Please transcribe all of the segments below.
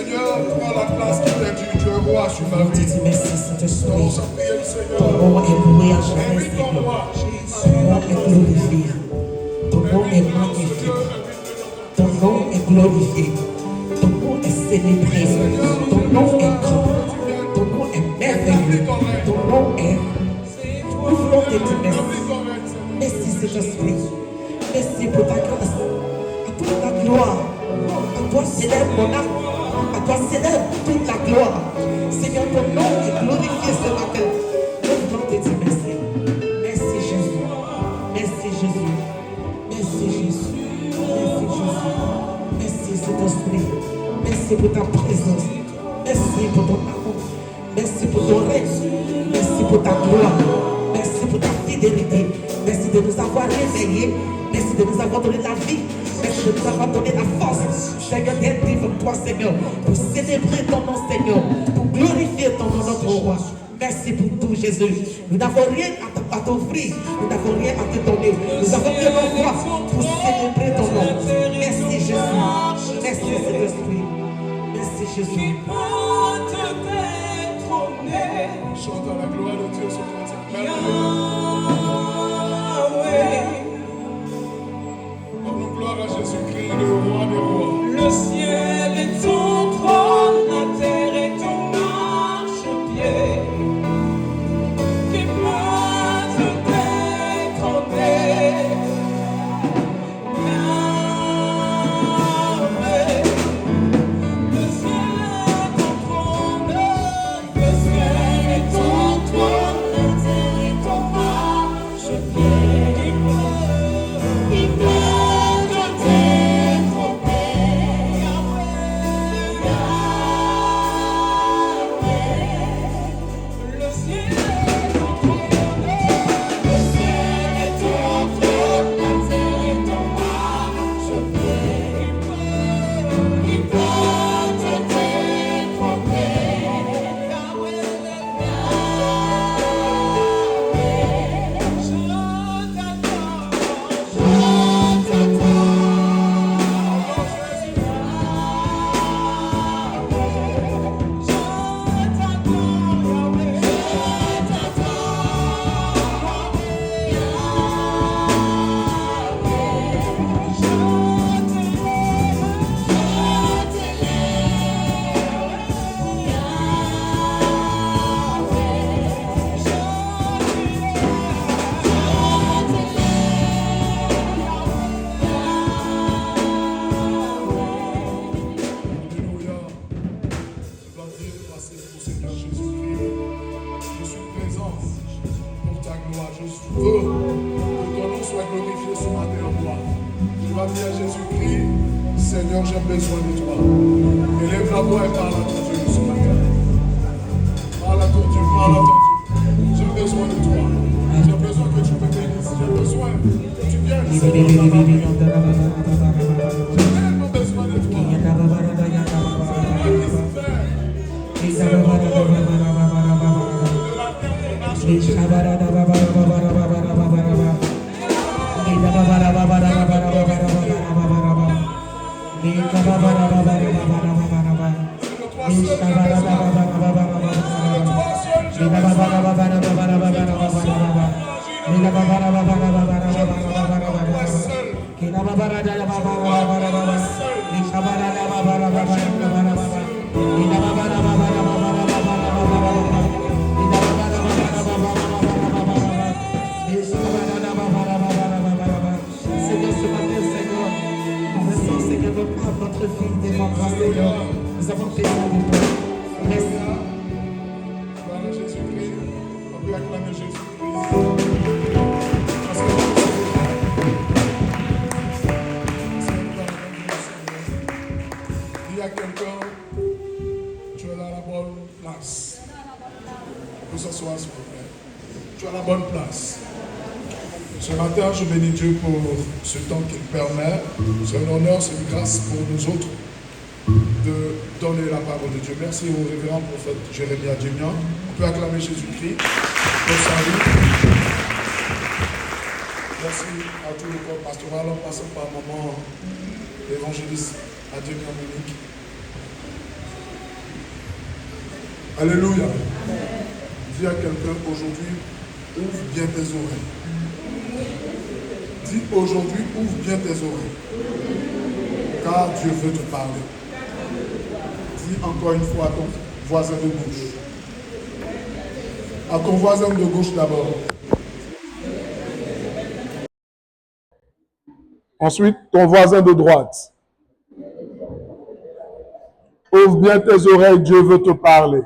Seigneur, prends la place qui t'est due. Tu es roi sur ma vie. Merci, Saint-Esprit. Donc, je prie le Seigneur. Ton nom est loué à jamais, Seigneur. Ton nom est glorifié. Ton nom est magnifique. Ton nom est glorifié. Ton nom est célébré. Ton nom est grand. Ton nom est merveilleux. Ton nom est... Nous voulons te dire merci. Merci, Saint-Esprit. Merci pour ta grâce. À toute la gloire. À toi célèbre mon âme. À toi célèbre toute la gloire. Seigneur, ton nom est glorifié ce matin. Nous voulons te dire merci. Merci Jésus. Merci Jésus. Merci Jésus. Merci Jésus. Merci Saint-Esprit. Merci pour ta présence. Merci pour ton amour. Merci pour ton règne. Merci pour ta gloire. Merci pour ta fidélité. Merci de nous avoir réveillés. Merci de nous avoir donné la vie. Merci de nous avoir donné la force, Seigneur, d'être devant toi, Seigneur, pour célébrer ton nom, Seigneur, pour glorifier ton nom, notre roi. Merci pour tout, Jésus. Nous n'avons rien à t'offrir. Nous n'avons rien à te donner. Nous avons que nos voix pour célébrer ton nom. Merci, Jésus. Merci, Saint-Esprit. Merci, Jésus. Chante à la gloire de Dieu sur notre Donne gloire à Jésus-Christ, le roi des rois. Le ciel est ton trône, la terre est ton marchepied. Qui peut te détrôner? Yahweh. Le ciel est ton trône, le ciel est ton trône, la terre est ton marchepied. Qui peut Seigneur, j'ai besoin de toi. Élève la voix et parle à ton Dieu ce matin. Parle à ton Dieu, parle à ton Dieu. J'ai besoin de toi. J'ai besoin que tu me bénisses. J'ai besoin que tu viennes. J'ai tellement besoin de toi. Nous avons besoin de toi. Merci. Gloire à Jésus-Christ. On peut acclamer Jésus-Christ. Il y a quelqu'un, tu es à la bonne place. Vous s'asseoir, s'il vous plaît. Tu es à la bonne place. Ce matin, je bénis Dieu pour ce temps qu'il permet. C'est un honneur, c'est une grâce pour nous autres de donner la parole de Dieu. Merci au révérend prophète Jérémie Adjemian. On peut acclamer Jésus-Christ pour sa vie. Merci à tout le corps pastoral en passant par moment l'évangéliste Adjemian Monique. Alléluia. Dis à quelqu'un aujourd'hui, ouvre bien tes oreilles. Dis aujourd'hui, ouvre bien tes oreilles. Car Dieu veut te parler. Dis encore une fois à ton voisin de gauche. À ton voisin de gauche d'abord. Ensuite, ton voisin de droite. Ouvre bien tes oreilles, Dieu veut te parler.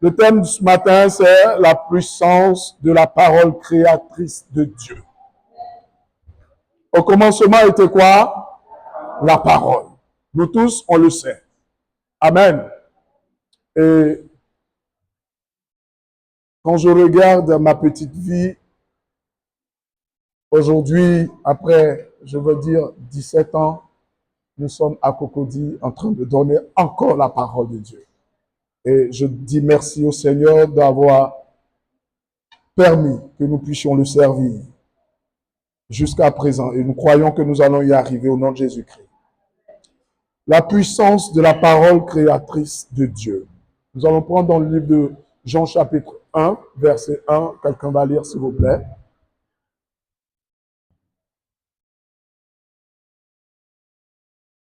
Le thème de ce matin, c'est la puissance de la parole créatrice de Dieu. Au commencement était quoi? La parole. Nous tous, on le sait. Amen. Et quand je regarde ma petite vie, aujourd'hui, après, je veux dire, 17 ans, nous sommes à Cocody en train de donner encore la parole de Dieu. Et je dis merci au Seigneur d'avoir permis que nous puissions le servir jusqu'à présent. Et nous croyons que nous allons y arriver au nom de Jésus-Christ. La puissance de la parole créatrice de Dieu. Nous allons prendre dans le livre de Jean chapitre 1, verset 1. Quelqu'un va lire, s'il vous plaît.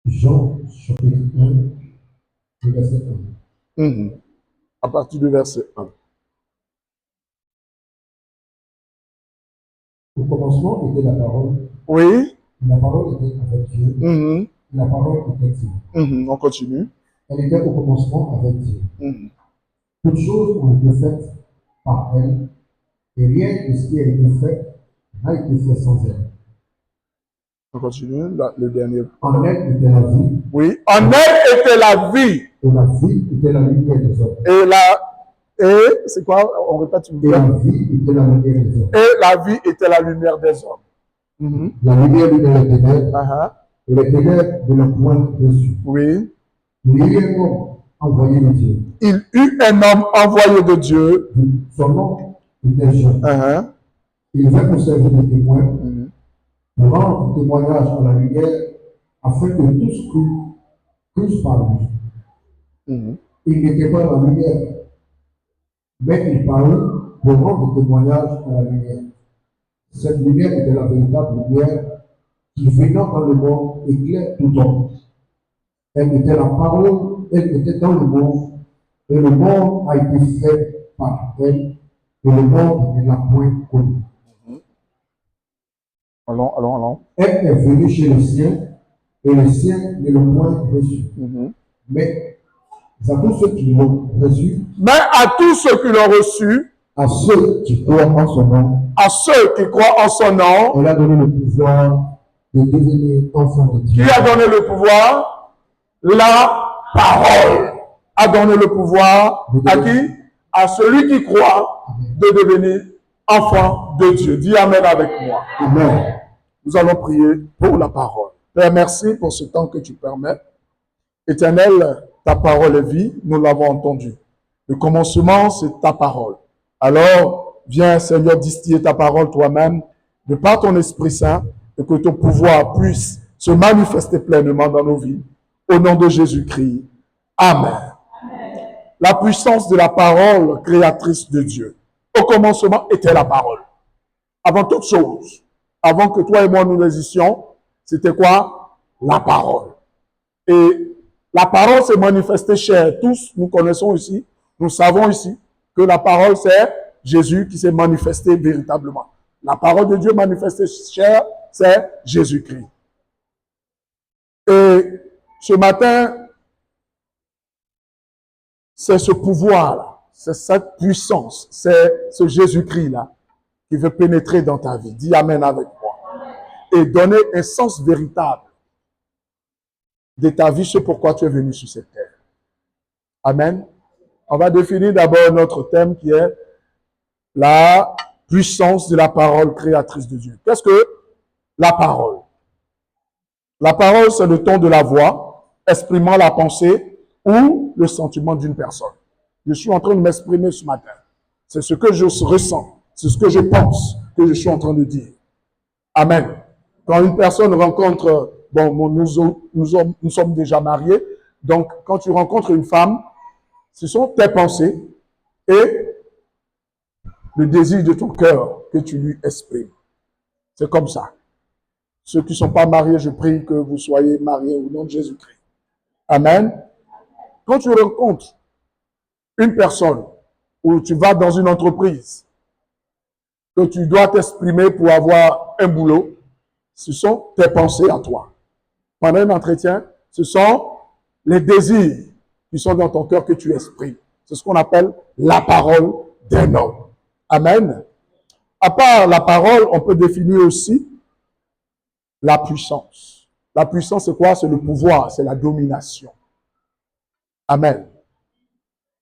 Jean chapitre 1, verset 1. À partir du verset 1. Au commencement était la parole. Oui. La parole était avec Dieu. La parole était Dieu. On continue. Elle était au commencement avec Dieu. Toutes choses ont été faites par elle, et rien de ce qui a été fait n'a été fait sans elle. On continue. Le dernier. En elle était la vie. Oui. En elle était la vie. Et la vie était la lumière des hommes. Et c'est quoi? On répète une Et fois. la vie était la lumière des hommes. Et la vie était la lumière des hommes. La lumière lui les ténèbres. Et les ténèbres ne l'ont point dessus. Oui. Il y eut un homme envoyé de Dieu. Il eut un homme envoyé de Dieu. Son nom était Jean. Il vint pour servir de témoin, pour rendre témoignage à la lumière, afin que tous crussent par lui. Il n'était pas dans la lumière, mais il parut pour rendre témoignage à la lumière. Cette lumière était la véritable lumière qui, venant dans le monde, éclaire tout homme. Elle était la parole, elle était dans le monde, et le monde a été fait par elle, et le monde ne l'a point connue. Allons. Elle est venue chez les siens, et les siens ne l'ont point reçue. Mais à tous ceux qui l'ont reçue, à ceux qui croient en son nom, elle a donné le pouvoir de devenir enfants de Dieu. Qui a donné le pouvoir? La parole a donné le pouvoir à qui? À celui qui croit de devenir enfant de Dieu. Dis Amen avec moi. Amen. Nous allons prier pour la parole. Père, merci pour ce temps que tu permets. Éternel, ta parole est vie, nous l'avons entendu. Le commencement, c'est ta parole. Alors, viens Seigneur distiller ta parole toi-même, de par ton Esprit Saint, et que ton pouvoir puisse se manifester pleinement dans nos vies. Au nom de Jésus-Christ. Amen. La puissance de la parole créatrice de Dieu. Au commencement était la parole. Avant toute chose, avant que toi et moi nous existions, c'était quoi? La parole. Et la parole s'est manifestée chez tous. Nous connaissons ici, nous savons ici que la parole c'est Jésus qui s'est manifesté véritablement. La parole de Dieu manifestée chair, c'est Jésus-Christ. Et ce matin, c'est ce pouvoir-là, c'est cette puissance, c'est ce Jésus-Christ-là qui veut pénétrer dans ta vie. Dis Amen avec moi. Et donner un sens véritable de ta vie, c'est pourquoi tu es venu sur cette terre. Amen. On va définir d'abord notre thème qui est la puissance de la parole créatrice de Dieu. Qu'est-ce que la parole? La parole, c'est le ton de la voix, exprimant la pensée ou le sentiment d'une personne. Je suis en train de m'exprimer ce matin. C'est ce que je ressens, c'est ce que je pense que je suis en train de dire. Amen. Quand une personne rencontre, nous sommes déjà mariés, donc quand tu rencontres une femme, Ce sont tes pensées et le désir de ton cœur que tu lui exprimes. C'est comme ça. Ceux qui ne sont pas mariés, je prie que vous soyez mariés au nom de Jésus-Christ. Amen. Quand tu rencontres une personne ou tu vas dans une entreprise, que tu dois t'exprimer pour avoir un boulot, ce sont tes pensées à toi. Pendant un entretien, ce sont les désirs qui sont dans ton cœur que tu exprimes. C'est ce qu'on appelle la parole d'un homme. Amen. À part la parole, on peut définir aussi la puissance. La puissance, c'est quoi? C'est le pouvoir, c'est la domination. Amen.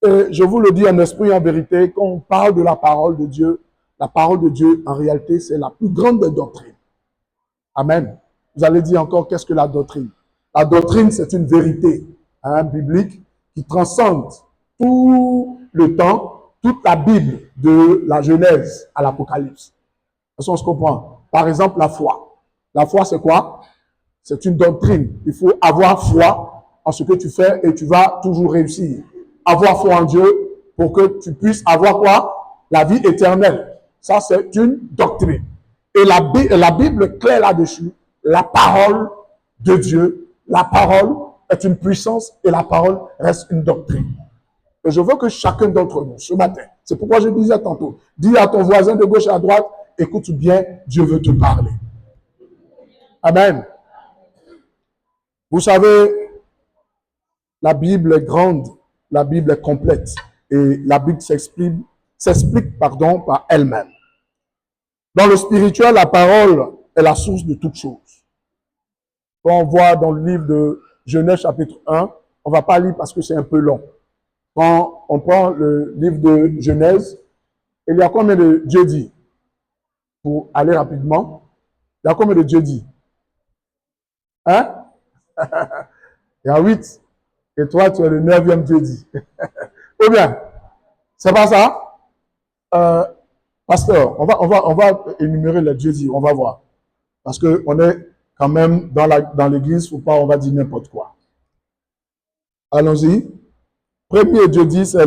Et je vous le dis en esprit et en vérité, quand on parle de la parole de Dieu, en réalité, c'est la plus grande des doctrines. Amen. Vous allez dire encore, qu'est-ce que la doctrine? La doctrine, c'est une vérité biblique qui transcende tout le temps, toute la Bible, de la Genèse à l'Apocalypse. On se comprend. Par exemple, la foi. La foi, c'est quoi? C'est une doctrine. Il faut avoir foi en ce que tu fais et tu vas toujours réussir. Avoir foi en Dieu pour que tu puisses avoir quoi? La vie éternelle. Ça, c'est une doctrine. Et la Bible est claire là-dessus. La parole de Dieu, la parole est une puissance et la parole reste une doctrine. Et je veux que chacun d'entre nous, ce matin, c'est pourquoi je disais tantôt, dis à ton voisin de gauche et à droite, écoute bien, Dieu veut te parler. Amen. Vous savez, la Bible est grande, la Bible est complète et la Bible s'explique par elle-même. Dans le spirituel, la parole est la source de toutes choses. Quand on voit dans le livre de Genèse chapitre 1, on ne va pas lire parce que c'est un peu long. Quand on prend le livre de Genèse, il y a combien de Dieu dit? Pour aller rapidement, il y a combien de Dieu dit? Hein? Il y a 8. Et toi, tu es le 9e Dieu dit. Ou bien, c'est pas ça? Pasteur, on va énumérer les dieux dits, on va voir. Parce qu'on est quand même dans l'église, faut pas, on va dire n'importe quoi. Allons-y. Premier Dieu dit, c'est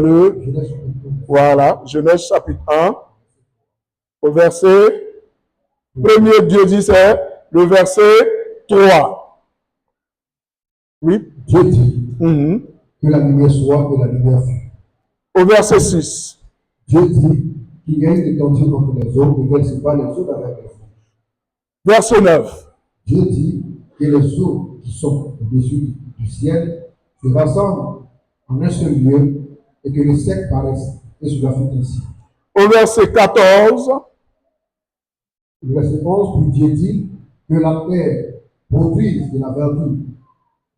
voilà, Genèse chapitre 1, au verset, premier Dieu dit, c'est le verset 3. Oui. Dieu dit que la lumière soit et la lumière fut. Au verset 6. Dieu dit qu'il y a une étendue entre les eaux et qu'elle sépare les eaux avec les eaux. Verset 9. Dieu dit que les eaux qui sont au-dessus du ciel se rassemblent en un seul lieu et que les secs paraissent. Et cela fut ainsi. Au verset 14. Le verset 11, puis Dieu dit que la terre produise de la verdure,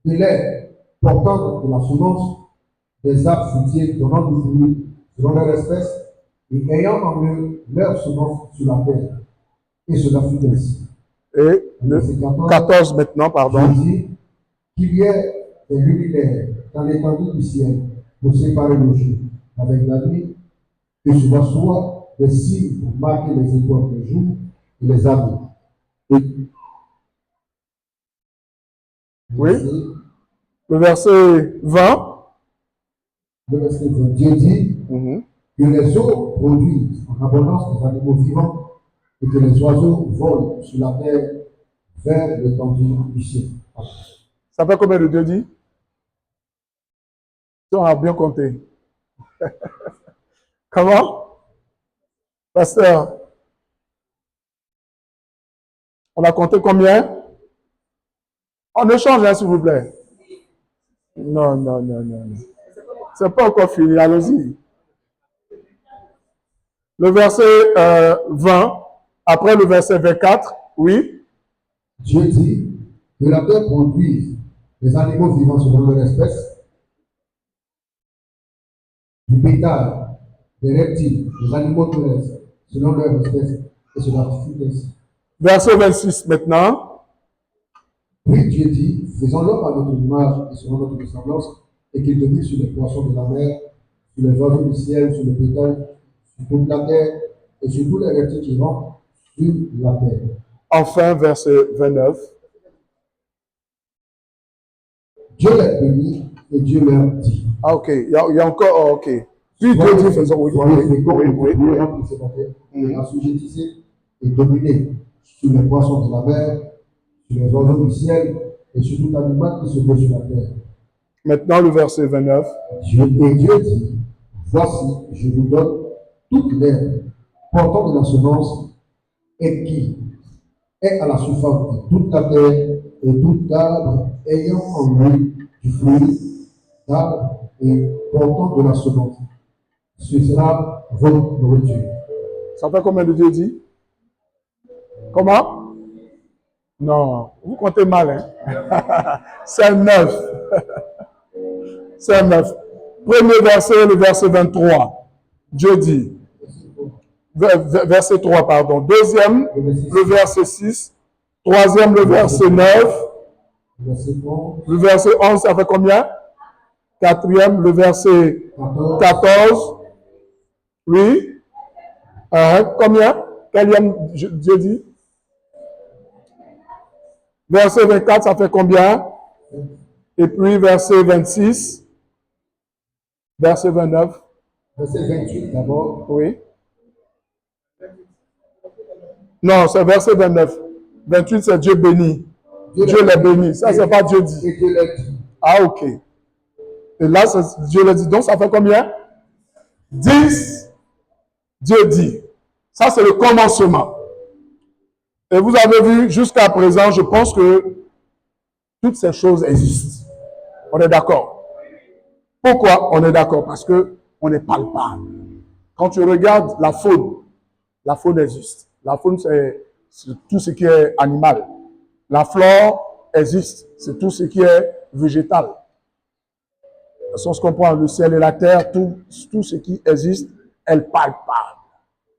de l'herbe portant de la semence, des arbres fruitiers donnant du fruit selon leur espèce, et ayant en eux leur semence sur la terre. Et cela fut ainsi. Et le 14 maintenant, pardon. Dieu dit qu'il y ait des luminaires dans l'étendue du ciel pour séparer le jour avec la nuit, que cela soit des signes pour marquer les étoiles des jours et les années. Oui. Le verset 20. Le verset 20. Dieu dit que les eaux produisent en abondance des animaux vivants et que les oiseaux volent sur la terre vers l'étendue du ciel. Ça fait combien de Dieu dit? On a bien compté. Comment? Pasteur, on a compté combien? On échange, hein, s'il vous plaît. Non. C'est pas encore fini, allons-y. Le verset 20, après le verset 24, oui. Dieu dit que la terre produise des animaux vivants selon leur espèce, du bétail, des reptiles, des animaux terrestres selon leur espèce, et cela fut ainsi. Verset 26 maintenant. Puis Dieu dit, faisons l'homme à notre image et selon notre ressemblance, et qu'il domine sur les poissons de la mer, sur les oiseaux du ciel, sur le bétail, sur toute la terre, et sur tous les reptiles qui rampent sur la terre. Enfin, verset 29. Dieu les bénit Et Dieu leur dit. Ah, ok. Il y a encore. Oh, ok. Puis Dieu dit, faisons. Oui, Soyez féconds et oui. multipliez, remplissez la terre, et assujettissez et dominez sur les poissons de la mer, sur les oiseaux du ciel et sur tout animal qui se meut sur la terre. Maintenant, le verset 29. Et Dieu dit, voici, je vous donne toute l'herbe portant de la semence et qui est à la surface de toute la terre et tout arbre ayant en lui du fruit d'arbre et portant de la semence. Ce sera votre nourriture. Ça fait combien de Dieu dit? Comment? Non, vous comptez mal, hein? C'est 9. C'est 9. Premier verset, le verset 23. Dieu dit. Verset 3, pardon. Deuxième, le verset 6. Troisième, le verset 9. Le verset 11, ça fait combien? Quatrième, le verset 14. Oui. Combien? Quatrième, Dieu dit? Verset 24, ça fait combien? Et puis verset 26. Verset 29. Verset 28 d'abord. Oui. Non, c'est verset 29. 28, c'est Dieu béni. Dieu les bénit. Ça, c'est pas Dieu dit. Et Dieu l'a dit. Ah, ok. Et là, Dieu l'a dit. Donc, ça fait combien? 10. Dieu dit. Ça, c'est le commencement. Et vous avez vu, jusqu'à présent, je pense que toutes ces choses existent. On est d'accord. Pourquoi on est d'accord? Parce qu'on est palpable. Quand tu regardes la faune existe. La faune, c'est tout ce qui est animal. La flore existe. C'est tout ce qui est végétal. Si on se comprend, le ciel et la terre, tout ce qui existe est palpable.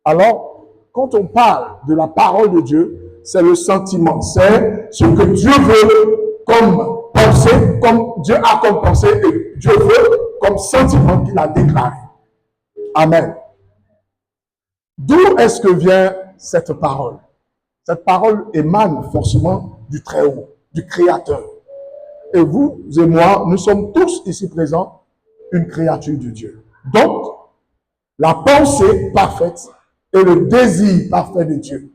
Alors, quand on parle de la parole de Dieu, c'est le sentiment, c'est ce que Dieu veut comme pensée, comme Dieu a comme pensée et Dieu veut comme sentiment qu'il a déclaré. Amen. D'où est-ce que vient cette parole? Cette parole émane forcément du Très-Haut, du Créateur. Et vous et moi, nous sommes tous ici présents une créature de Dieu. Donc, la pensée parfaite et le désir parfait de Dieu.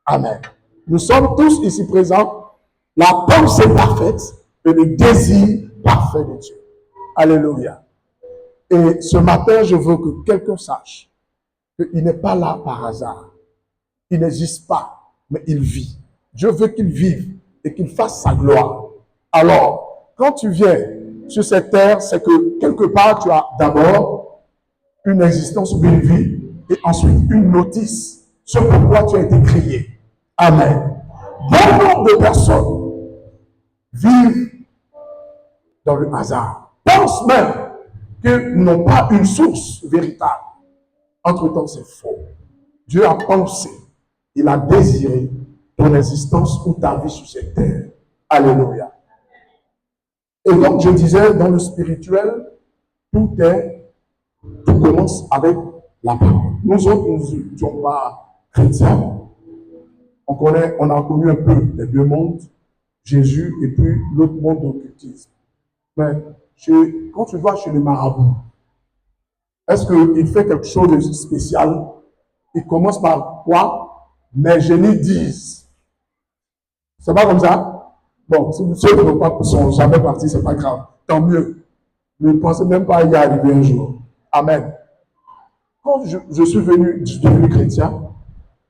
Amen. Nous sommes tous ici présents la pensée parfaite et le désir parfait de Dieu. Alléluia. Et ce matin, je veux que quelqu'un sache qu'il n'est pas là par hasard. Il n'existe pas, mais il vit. Dieu veut qu'il vive et qu'il fasse sa gloire. Alors, quand tu viens sur cette terre, c'est que quelque part, tu as d'abord une existence ou une vie et ensuite une notice sur pourquoi tu as été créé. Amen. Bon nombre de personnes vivent dans le hasard. Pensent même qu'ils n'ont pas une source véritable. Entre-temps, c'est faux. Dieu a pensé, il a désiré ton existence ou ta vie sur cette terre. Alléluia. Et donc, je disais, dans le spirituel, tout commence avec la parole. Nous autres, nous ne sommes pas chrétiens. On a connu un peu les deux mondes, Jésus et puis l'autre monde d'occultisme. Mais quand tu vas chez les marabouts, est-ce qu'il fait quelque chose de spécial? Il commence par quoi? Mes génies disent. C'est pas comme ça? Bon, si ceux qui ne sont jamais partis, c'est pas grave. Tant mieux. Ne pensez même pas y arriver un jour. Amen. Quand je suis devenu chrétien,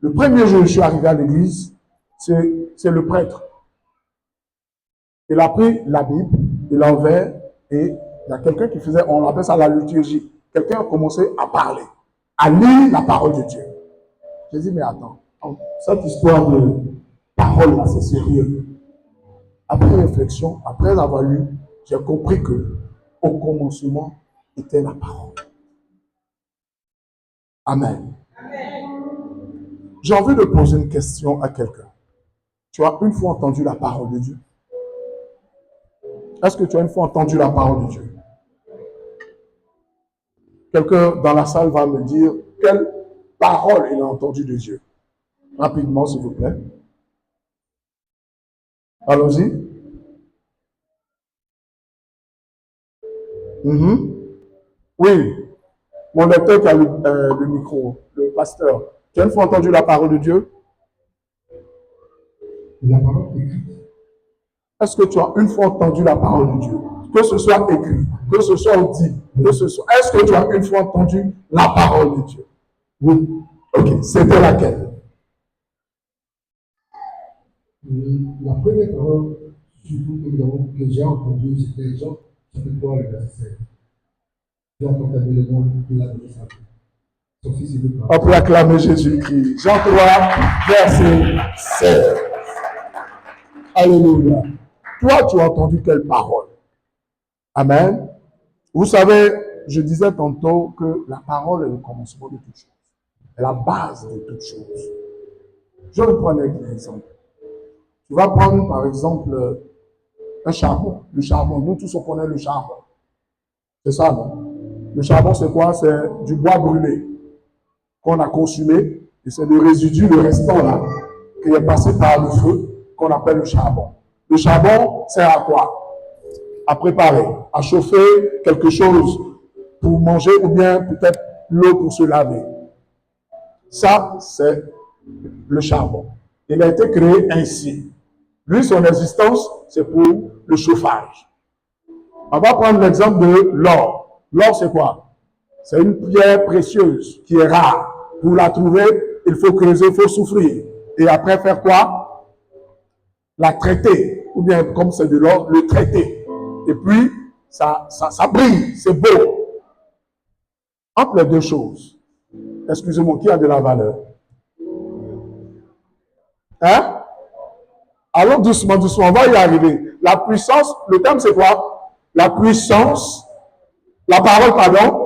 le premier jour où je suis arrivé à l'église, c'est le prêtre. Il a pris la Bible, il l'a ouvert et il y a quelqu'un qui faisait, on appelle ça la liturgie. Quelqu'un a commencé à parler, à lire la parole de Dieu. J'ai dit, mais attends, cette histoire de parole là, c'est sérieux. Après réflexion, après avoir lu, j'ai compris que au commencement était la parole. Amen. J'ai envie de poser une question à quelqu'un. Tu as une fois entendu la parole de Dieu? Est-ce que tu as une fois entendu la parole de Dieu? Quelqu'un dans la salle va me dire quelle parole il a entendu de Dieu. Rapidement, s'il vous plaît. Allons-y. Mhm. Oui, mon lecteur qui a le micro, le pasteur. Tu as une fois entendu la parole de Dieu? La parole écrite. Est-ce que tu as une fois entendu la parole de Dieu? Que ce soit écrit, que ce soit dit, que ce soit. Est-ce que tu as une fois entendu la parole de Dieu? Oui. Ok, c'était laquelle? La première parole, surtout que j'ai entendue, c'était Jean, chapitre 3, le verset 7. Jean proclamé le monde qu'il a donné sa vie. Son fils est le On peut acclamer Jésus-Christ. Jean 3, verset 7. Alléluia. Toi, tu as entendu quelle parole? Amen. Vous savez, je disais tantôt que la parole est le commencement de toute chose. C'est la base de toute chose. Je vais prendre un exemple. Tu vas prendre, par exemple, un charbon. Le charbon, nous tous on connaît le charbon. C'est ça, non? Le charbon, c'est quoi? C'est du bois brûlé qu'on a consumé. Et c'est le résidu, le restant là, qui est passé par le feu, qu'on appelle le charbon. Le charbon sert à quoi? À préparer, à chauffer quelque chose pour manger ou bien peut-être l'eau pour se laver. Ça, c'est le charbon. Il a été créé ainsi. Lui, son existence, c'est pour le chauffage. On va prendre l'exemple de l'or. L'or, c'est quoi? C'est une pierre précieuse qui est rare. Pour la trouver, il faut creuser, il faut souffrir. Et après, faire quoi? La traiter. Ou bien, comme c'est de l'or, le traiter. Et puis, ça brille, c'est beau. Entre les deux choses, excusez-moi, qui a de la valeur? Hein? Allons doucement, doucement, on va y arriver. La puissance, le terme c'est quoi? La puissance, la parole, pardon.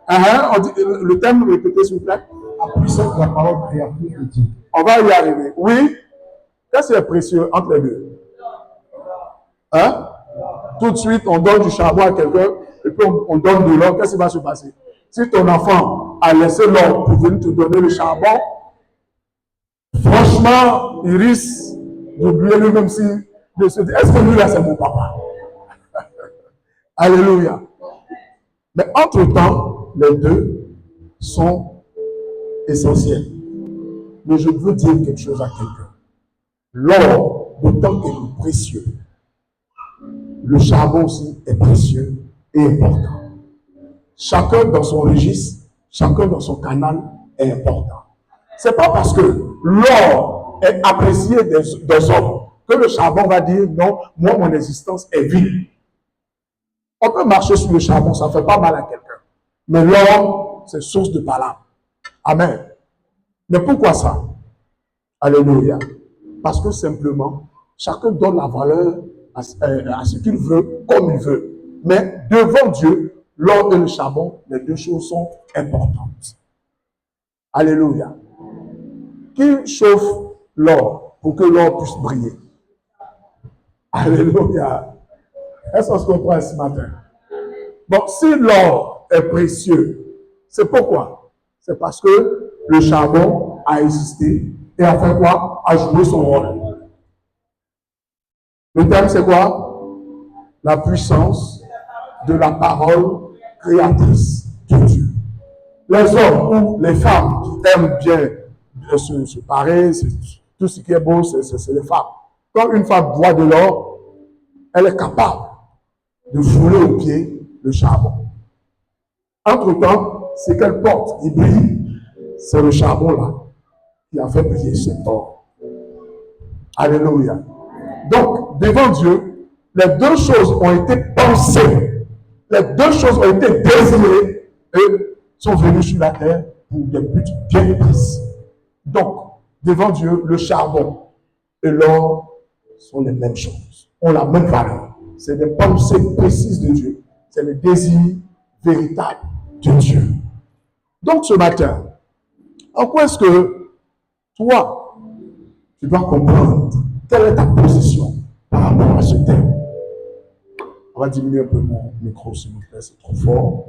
On dit, le terme, répétez s'il vous plaît. La puissance de la parole créatrice de Dieu. On va y arriver. Oui. Qu'est-ce qui est précieux entre les deux? Hein? Tout de suite, on donne du charbon à quelqu'un et puis on donne de l'or. Qu'est-ce qui va se passer? Si ton enfant a laissé l'or pour venir te donner le charbon, franchement, il risque d'oublier lui-même si de se dire, est-ce que lui là c'est mon papa? Alléluia. Mais entre-temps, les deux sont essentiels. Mais je veux dire quelque chose à quelqu'un. L'or, autant qu'il est précieux, le charbon aussi est précieux et important. Chacun dans son registre, chacun dans son canal est important. C'est pas parce que l'or est apprécié des hommes que le charbon va dire non, moi mon existence est vile. On peut marcher sur le charbon, ça ne fait pas mal à quelqu'un. Mais l'or, c'est source de palabre. Amen. Mais pourquoi ça? Alléluia. Parce que simplement, chacun donne la valeur à ce qu'il veut, comme il veut. Mais devant Dieu, l'or et le charbon, les deux choses sont importantes. Alléluia. Qui chauffe l'or pour que l'or puisse briller? Alléluia. Est-ce qu'on se comprend ce matin? Bon, si l'or est précieux, c'est pourquoi? C'est parce que le charbon a existé et a fait quoi? A joué son rôle. Le thème, c'est quoi? La puissance de la parole créatrice de Dieu. Les hommes ou les femmes qui aiment bien se parer, tout ce qui est beau, c'est les femmes. Quand une femme boit de l'or, elle est capable de fouler au pied le charbon. Entre-temps, ce qu'elle porte qui brille, c'est le charbon là qui a fait briller cet or. Alléluia. Donc, devant Dieu, les deux choses ont été pensées. Les deux choses ont été désirées et sont venues sur la terre pour des buts bien précis. Donc, devant Dieu, le charbon et l'or sont les mêmes choses, ont la même valeur. C'est des pensées précises de Dieu. C'est le désir véritable de Dieu. Donc, ce matin, en quoi est-ce que toi, tu dois comprendre quelle est ta position par rapport à ce thème? On va diminuer un peu mon micro, s'il vous plaît, c'est trop fort.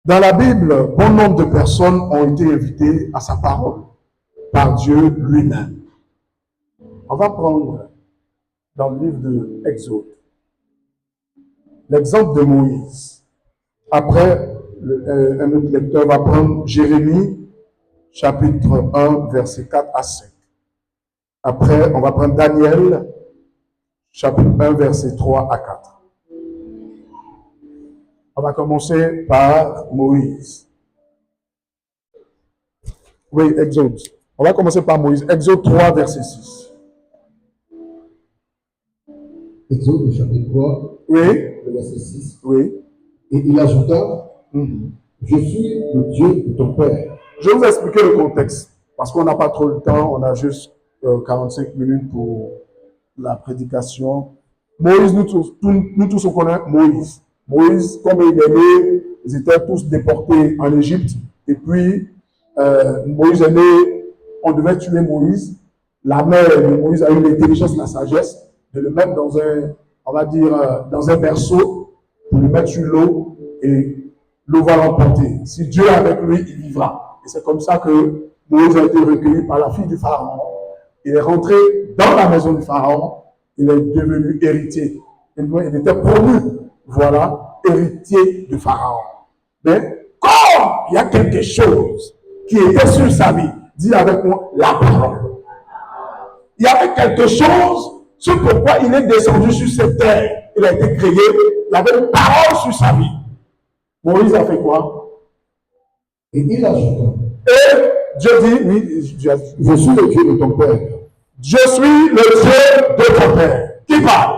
Dans la Bible, bon nombre de personnes ont été invitées à sa parole par Dieu lui-même. On va prendre dans le livre de Exode. l'exemple de Moïse. Après, un autre lecteur va prendre Jérémie, chapitre 1, verset 4 à 5. Après, on va prendre Daniel, chapitre 1, verset 3 à 4. On va commencer par Moïse. Oui, Exode. On va commencer par Moïse. Exode 3, verset 6. Exode chapitre 3, Oui. le verset 6. Oui. Et il ajouta, je suis le Dieu de ton père. Je vais vous expliquer le contexte, parce qu'on n'a pas trop le temps, on a juste 45 minutes pour la prédication. Moïse, nous tous on connaît Moïse. Moïse, comme il est né, ils étaient tous déportés en Égypte. Et puis, Moïse est né, on devait tuer Moïse. La mère de Moïse a eu l'intelligence, la sagesse de le mettre dans un, on va dire, dans un berceau, pour le mettre sur l'eau, et l'eau va l'emporter. Si Dieu est avec lui, il vivra. Et c'est comme ça que Moïse a été recueilli par la fille du Pharaon. Il est rentré dans la maison du Pharaon. Il est devenu héritier. Il était promu, voilà, héritier du Pharaon. Mais comme il y a quelque chose qui était sur sa vie, dis avec moi, la parole. Il y avait quelque chose, c'est pourquoi il est descendu sur cette terre. Il a été créé, il y avait une parole sur sa vie. Moïse a fait quoi? Et il ajouta, et Dieu dit, oui, je suis le Dieu de ton père. Je suis le Dieu de ton père. Qui parle?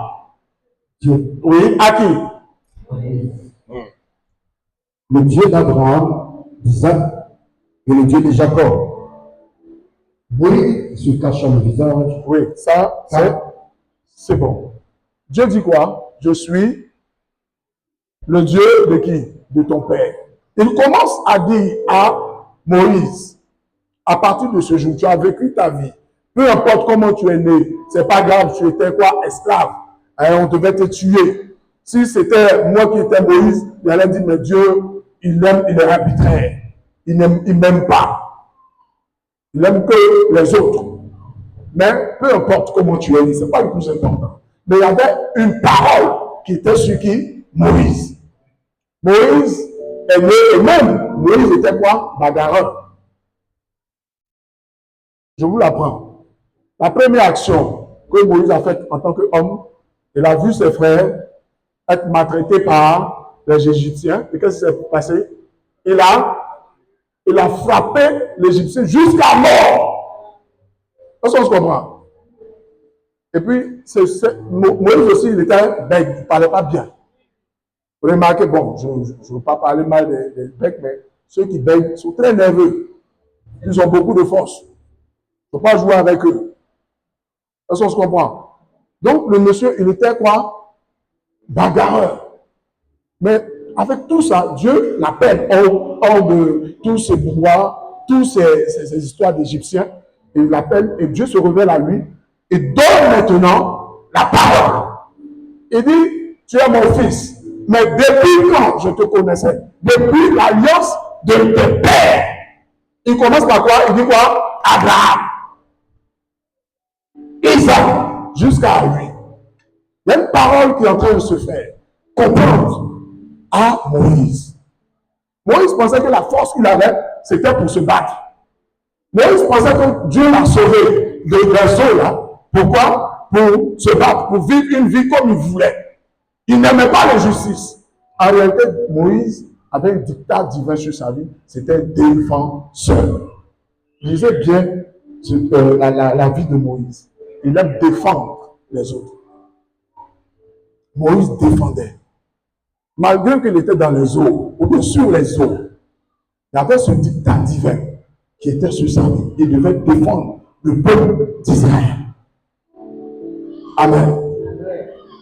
Dieu. Oui, à qui? Le Dieu d'Abraham, d'Isaac et le Dieu de Jacob. Moïse se cacha le visage. Oui, ça, c'est bon. Dieu dit quoi? Je suis le Dieu de qui? De ton père. Il commence à dire à Moïse, à partir de ce jour, tu as vécu ta vie. Peu importe comment tu es né, c'est pas grave, tu étais quoi? Esclave. On devait te tuer. Si c'était moi qui étais Moïse, il allait dire, mais Dieu, il aime, il est arbitraire. Il m'aime pas. Il aime que les autres. Mais peu importe comment tu es né, c'est pas le plus important. Mais il y avait une parole qui était sur qui? Moïse. Moïse est né, et même Moïse était quoi? Bagarreur. Je vous l'apprends. La première action que Moïse a faite en tant qu'homme, il a vu ses frères être maltraités par les Égyptiens. Et qu'est-ce qui s'est passé? Il a frappé l'Égyptien jusqu'à mort. Est-ce qu'on se comprend? Et puis, Moïse aussi, il était bègue, il ne parlait pas bien. Vous remarquez, bon, je ne veux pas parler mal des becs, mais ceux qui bèguent sont très nerveux. Ils ont beaucoup de force. Il ne faut pas jouer avec eux. Est-ce qu'on se comprend? Donc, le monsieur, il était quoi? Bagarreur. Mais avec tout ça, Dieu l'appelle hors de tous ces brouillards, toutes ces histoires d'Égyptiens. Il l'appelle et Dieu se révèle à lui et donne maintenant la parole. Il dit, tu es mon fils. Mais depuis quand je te connaissais? Depuis l'alliance de tes pères. Il commence par quoi? Il dit quoi? Abraham. Isaac. Jusqu'à lui. Il y a une parole qui est en train de se faire comprendre à Moïse. Moïse pensait que la force qu'il avait, c'était pour se battre. Moïse pensait que Dieu l'a sauvé de ces eaux-là. Pourquoi? Pour se battre, pour vivre une vie comme il voulait. Il n'aimait pas la justice. En réalité, Moïse avait un dictat divin sur sa vie. C'était un défenseur. Lisez bien la vie de Moïse. Il aime défendre les autres. Moïse défendait. Malgré qu'il était dans les eaux, ou bien sur les eaux, il y avait ce dictat divin qui était sur sa vie. Il devait défendre le peuple d'Israël. Amen.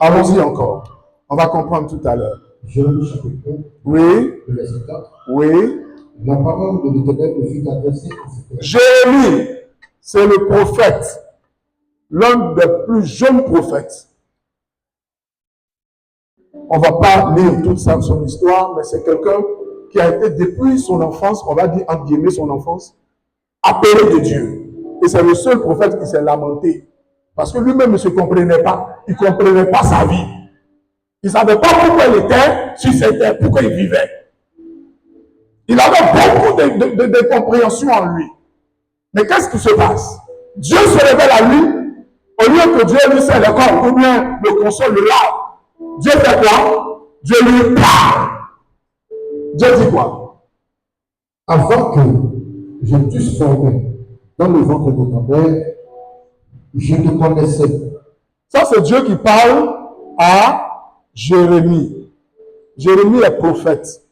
Allons-y encore. On va comprendre tout à l'heure. Jérémie chapitre 1, Oui. le verset 4. Oui. La parole de l'Éternel me fut adressée en ces termes. Jérémie, c'est le prophète, l'un des plus jeunes prophètes. On ne va pas lire toute son histoire, mais c'est quelqu'un qui a été depuis son enfance, on va dire entre guillemets son enfance, appelé de Dieu. Et c'est le seul prophète qui s'est lamenté. Parce que lui-même ne se comprenait pas. Il ne comprenait pas sa vie. Il ne savait pas pourquoi il était sur cette terre, pourquoi il vivait. Il avait beaucoup de compréhension en lui. Mais qu'est-ce qui se passe? Dieu se révèle à lui, au lieu que Dieu lui serre le corps, ou bien le console, le lave. Dieu fait quoi? Dieu lui parle. Dieu dit quoi? Avant que je t'eusse formé dans le ventre de ta mère, je te connaissais. Ça, c'est Dieu qui parle à Jérémie. Jérémie est prophète.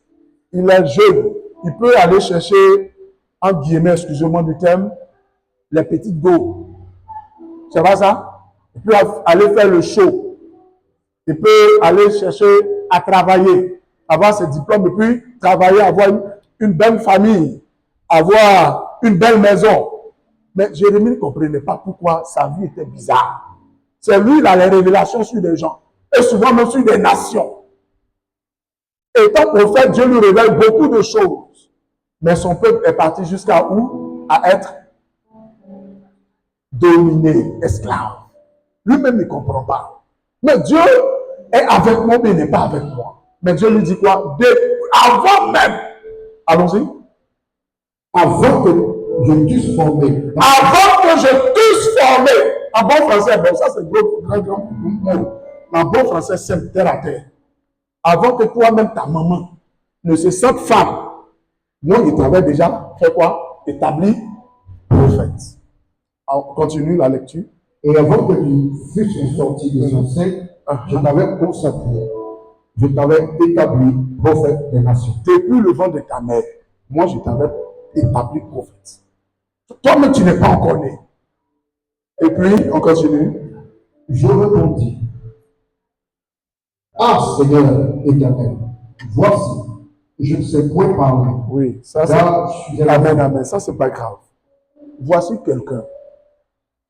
Il est jeune. Il peut aller chercher, en guillemets, excusez-moi du terme, les petites go. C'est pas ça? Il peut aller faire le show. Il peut aller chercher à travailler, avoir ses diplômes, et puis travailler, avoir une belle famille, avoir une belle maison. Mais Jérémie ne comprenait pas pourquoi sa vie était bizarre. C'est lui, il a les révélations sur des gens, et souvent même sur des nations. Étant prophète, Dieu lui révèle beaucoup de choses. Mais son peuple est parti jusqu'à où? À être dominé, esclave. Lui-même ne comprend pas. Mais Dieu est avec moi, mais il n'est pas avec moi. Mais Dieu lui dit quoi? Avant même. Allons-y. Avant que je t'eusse formé. Avant que je t'eusse formé. En bon français, bon, ça c'est grand mot. En bon français, c'est terre à terre. Avant que toi-même, ta maman, ne se sente femme. Non, il t'avait déjà fait quoi? Établi prophète. Alors, on continue la lecture. Et avant que tu fusses sorti de son sein, je t'avais consacré. Je t'avais établi prophète des nations. Depuis le ventre de ta mère, moi je t'avais établi prophète. Toi-même, tu n'es pas encore né. Et puis, on continue. Je répondis, ah Seigneur éternel, voici, je ne sais point parler. Oui, ça c'est. Amen, amen. Ça, c'est pas grave. Voici quelqu'un.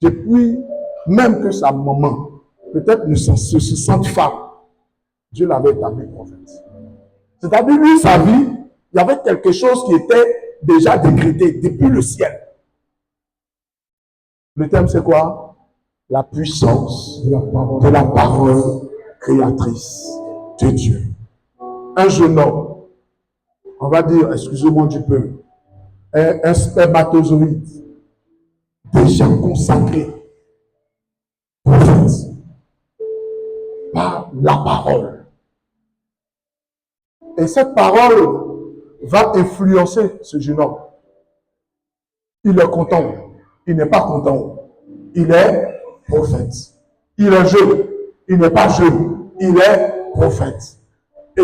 Depuis même que sa maman, peut-être ne se sente femme, Dieu l'avait établi prophète. C'est-à-dire, lui, sa vie, il y avait quelque chose qui était déjà décrété depuis le ciel. Le thème, c'est quoi? La puissance de la parole créatrice de Dieu. Un jeune homme, on va dire, excusez-moi du peu, un spermatozoïde, déjà consacré, prophète, par la parole. Et cette parole va influencer ce jeune homme. Il est content, il n'est pas content. Il est prophète. Il est jeune, il n'est pas jeune, il est prophète. Et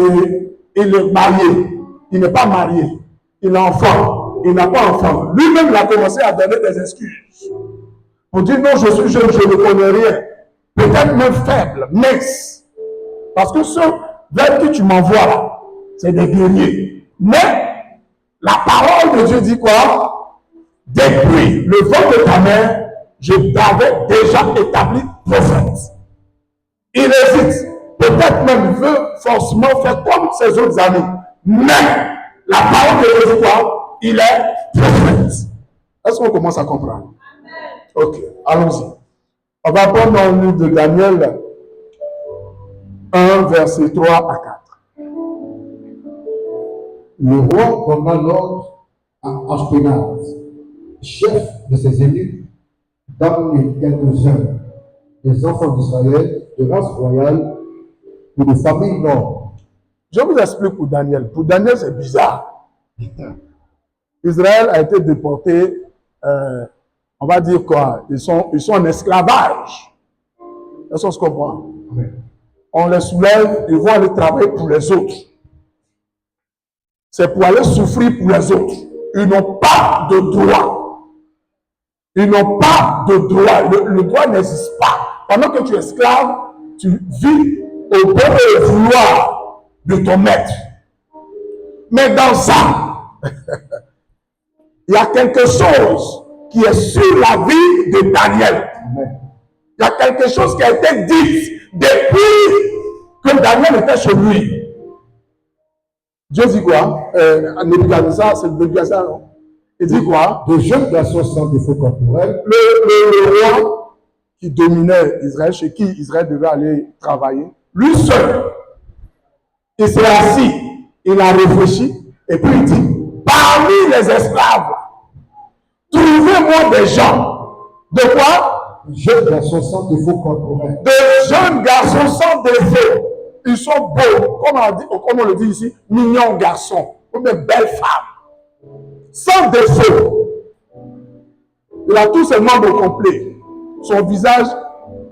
il est marié, il n'est pas marié. Il a enfant, il n'a pas enfant. Lui-même, il a commencé à donner des excuses. Pour dire non, je suis jeune, je ne connais rien. Peut-être même faible, mince. Parce que ceux vers qui tu m'envoies là, c'est des guerriers. Mais la parole de Dieu dit quoi? Depuis le ventre de ta mère, je t'avais déjà établi prophète. Il hésite. Peut-être même veut forcément faire comme ses autres amis. Mais la parole de Dieu dit quoi? Il est prophète. Est-ce qu'on commence à comprendre? Ok, allons-y. On va prendre dans le livre de Daniel 1, verset 3 à 4. Le roi donna l'ordre à Ashpenaz, chef de ses élus, d'amener quelques-uns des enfants d'Israël de race royale ou de famille noble. Je vous explique pour Daniel. Pour Daniel, c'est bizarre. Israël a été déporté, on va dire quoi? Ils sont en esclavage. Est-ce qu'on se comprend? On les soulève, ils vont aller travailler pour les autres. C'est pour aller souffrir pour les autres. Ils n'ont pas de droit. Ils n'ont pas de droit. Le droit n'existe pas. Pendant que tu es esclave, tu vis au bon et au vouloir de ton maître. Mais dans ça, il y a quelque chose qui est sur la vie de Daniel. Il y a quelque chose qui a été dit depuis que Daniel était chez lui. Dieu dit quoi? Nebuchadnezzar, c'est Nebuchadnezzar, non? Il dit quoi? De jeunes garçons sans défaut corporel. Le roi qui dominait Israël, chez qui Israël devait aller travailler, lui seul, Il s'est assis, il a réfléchi, et puis il dit, parmi les esclaves, trouvez-moi des gens. De quoi? Jeunes garçons sans défaut corporel. De jeunes garçons sans défaut. Ils sont beaux, comme on le dit ici, mignons garçons, comme de belles femmes. Sans défaut. Il a tous ses membres complets. Son visage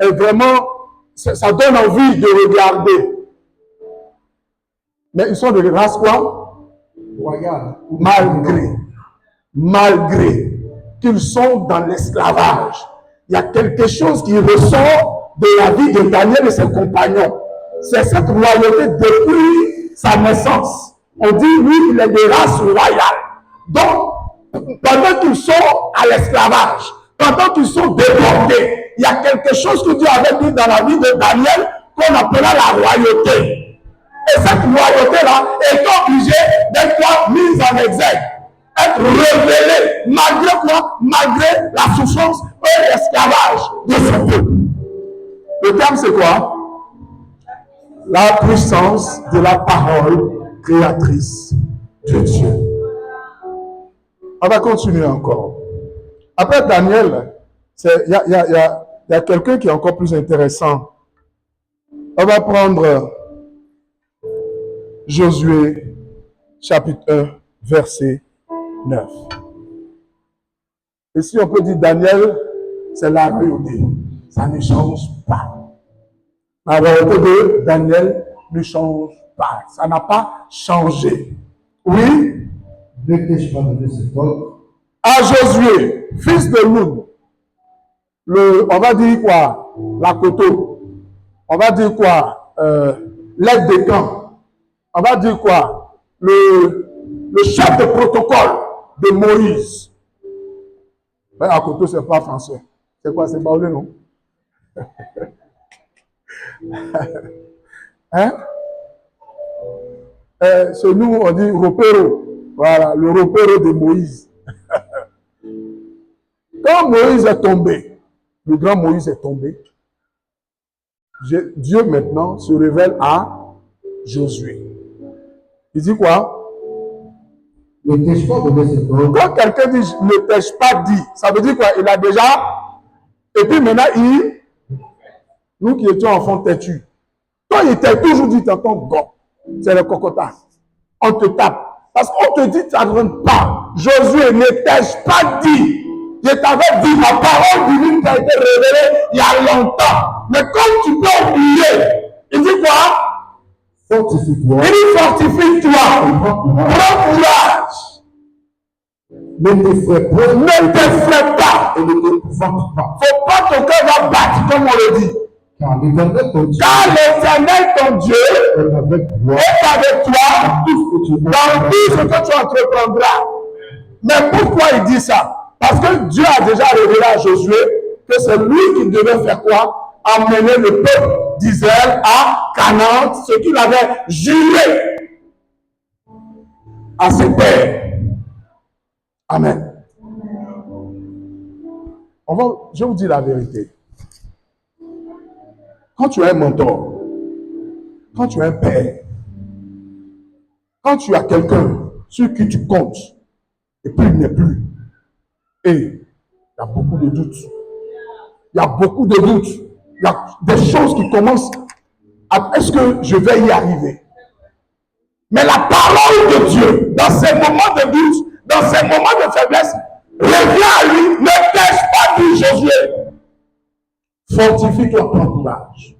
est vraiment, ça donne envie de regarder. Mais ils sont de race quoi? Royal. Malgré qu'ils sont dans l'esclavage, il y a quelque chose qui ressort de la vie de Daniel et ses compagnons. C'est cette royauté depuis sa naissance. On dit, lui, il est de race royale. Donc, pendant qu'ils sont à l'esclavage, pendant qu'ils sont déportés, il y a quelque chose que Dieu avait dit dans la vie de Daniel qu'on appela la royauté. Et cette royauté-là est obligée d'être mise en exergue, être révélée, malgré quoi? Malgré la souffrance et l'esclavage de son peuple. Le terme, c'est quoi? La puissance de la parole créatrice de Dieu. On va continuer encore. Après Daniel, il y a quelqu'un qui est encore plus intéressant. On va prendre Josué, chapitre 1, verset 9. Et si on peut dire Daniel, c'est la royauté. Ça ne change pas. La royauté de Daniel ne change pas. Ça n'a pas changé. Oui? Ne t'ai-je pas donné cet ordre? À Josué, fils de Nun, on va dire quoi? La Koto. On va dire quoi? L'aide de camp. On va dire quoi? Le chef de protocole de Moïse. Mais à Koto, c'est pas français. C'est quoi? C'est baoulé, non? Hein? Chez nous, on dit Ropero. Voilà, le Ropero de Moïse. Quand Moïse est tombé, le grand Moïse est tombé, Dieu maintenant se révèle à Josué. Il dit quoi? Ne t'ai-je pas donné cet ordre? Quand quelqu'un dit ne t'ai-je pas dit, ça veut dire quoi? Il a déjà. Et puis maintenant, nous qui étions enfants têtus, toi, il t'a toujours dit tonton Gon, c'est le cocotin. On te tape. Parce qu'on te dit, ça ne rentre pas. Josué, ne t'ai-je pas dit? Je t'avais dit, la parole divine qui a été révélée il y a longtemps. Mais comme tu peux oublier, il dit quoi? Fortifie-toi. Il dit fortifie-toi. Prends courage. Ne t'effraie pas. Ne t'effraie pas. Et ne t'épouvante pas. Faut pas ton cœur va battre, comme on le dit. Car l'Éternel ton Dieu Car l'Éternel ton Dieu est avec toi est avec toi dans tout ce que tu dans tout ce que tu entreprendras. Mais pourquoi il dit ça? Parce que Dieu a déjà révélé à Josué que c'est lui qui devait faire quoi? Amener le peuple d'Israël à Canaan, ce qu'il avait juré à ses pères. Amen. Je vous dis la vérité. Quand tu as un mentor, quand tu as un père, quand tu as quelqu'un sur qui tu comptes, et puis il n'est plus, et il y a beaucoup de doutes. Il y a beaucoup de doutes. Il y a des choses qui commencent à est-ce que je vais y arriver? Mais la parole de Dieu, dans ces moments de doute, dans ces moments de faiblesse, revient à lui. Ne t'ai-je pas dit, Josué? Fortifie-toi, prends courage.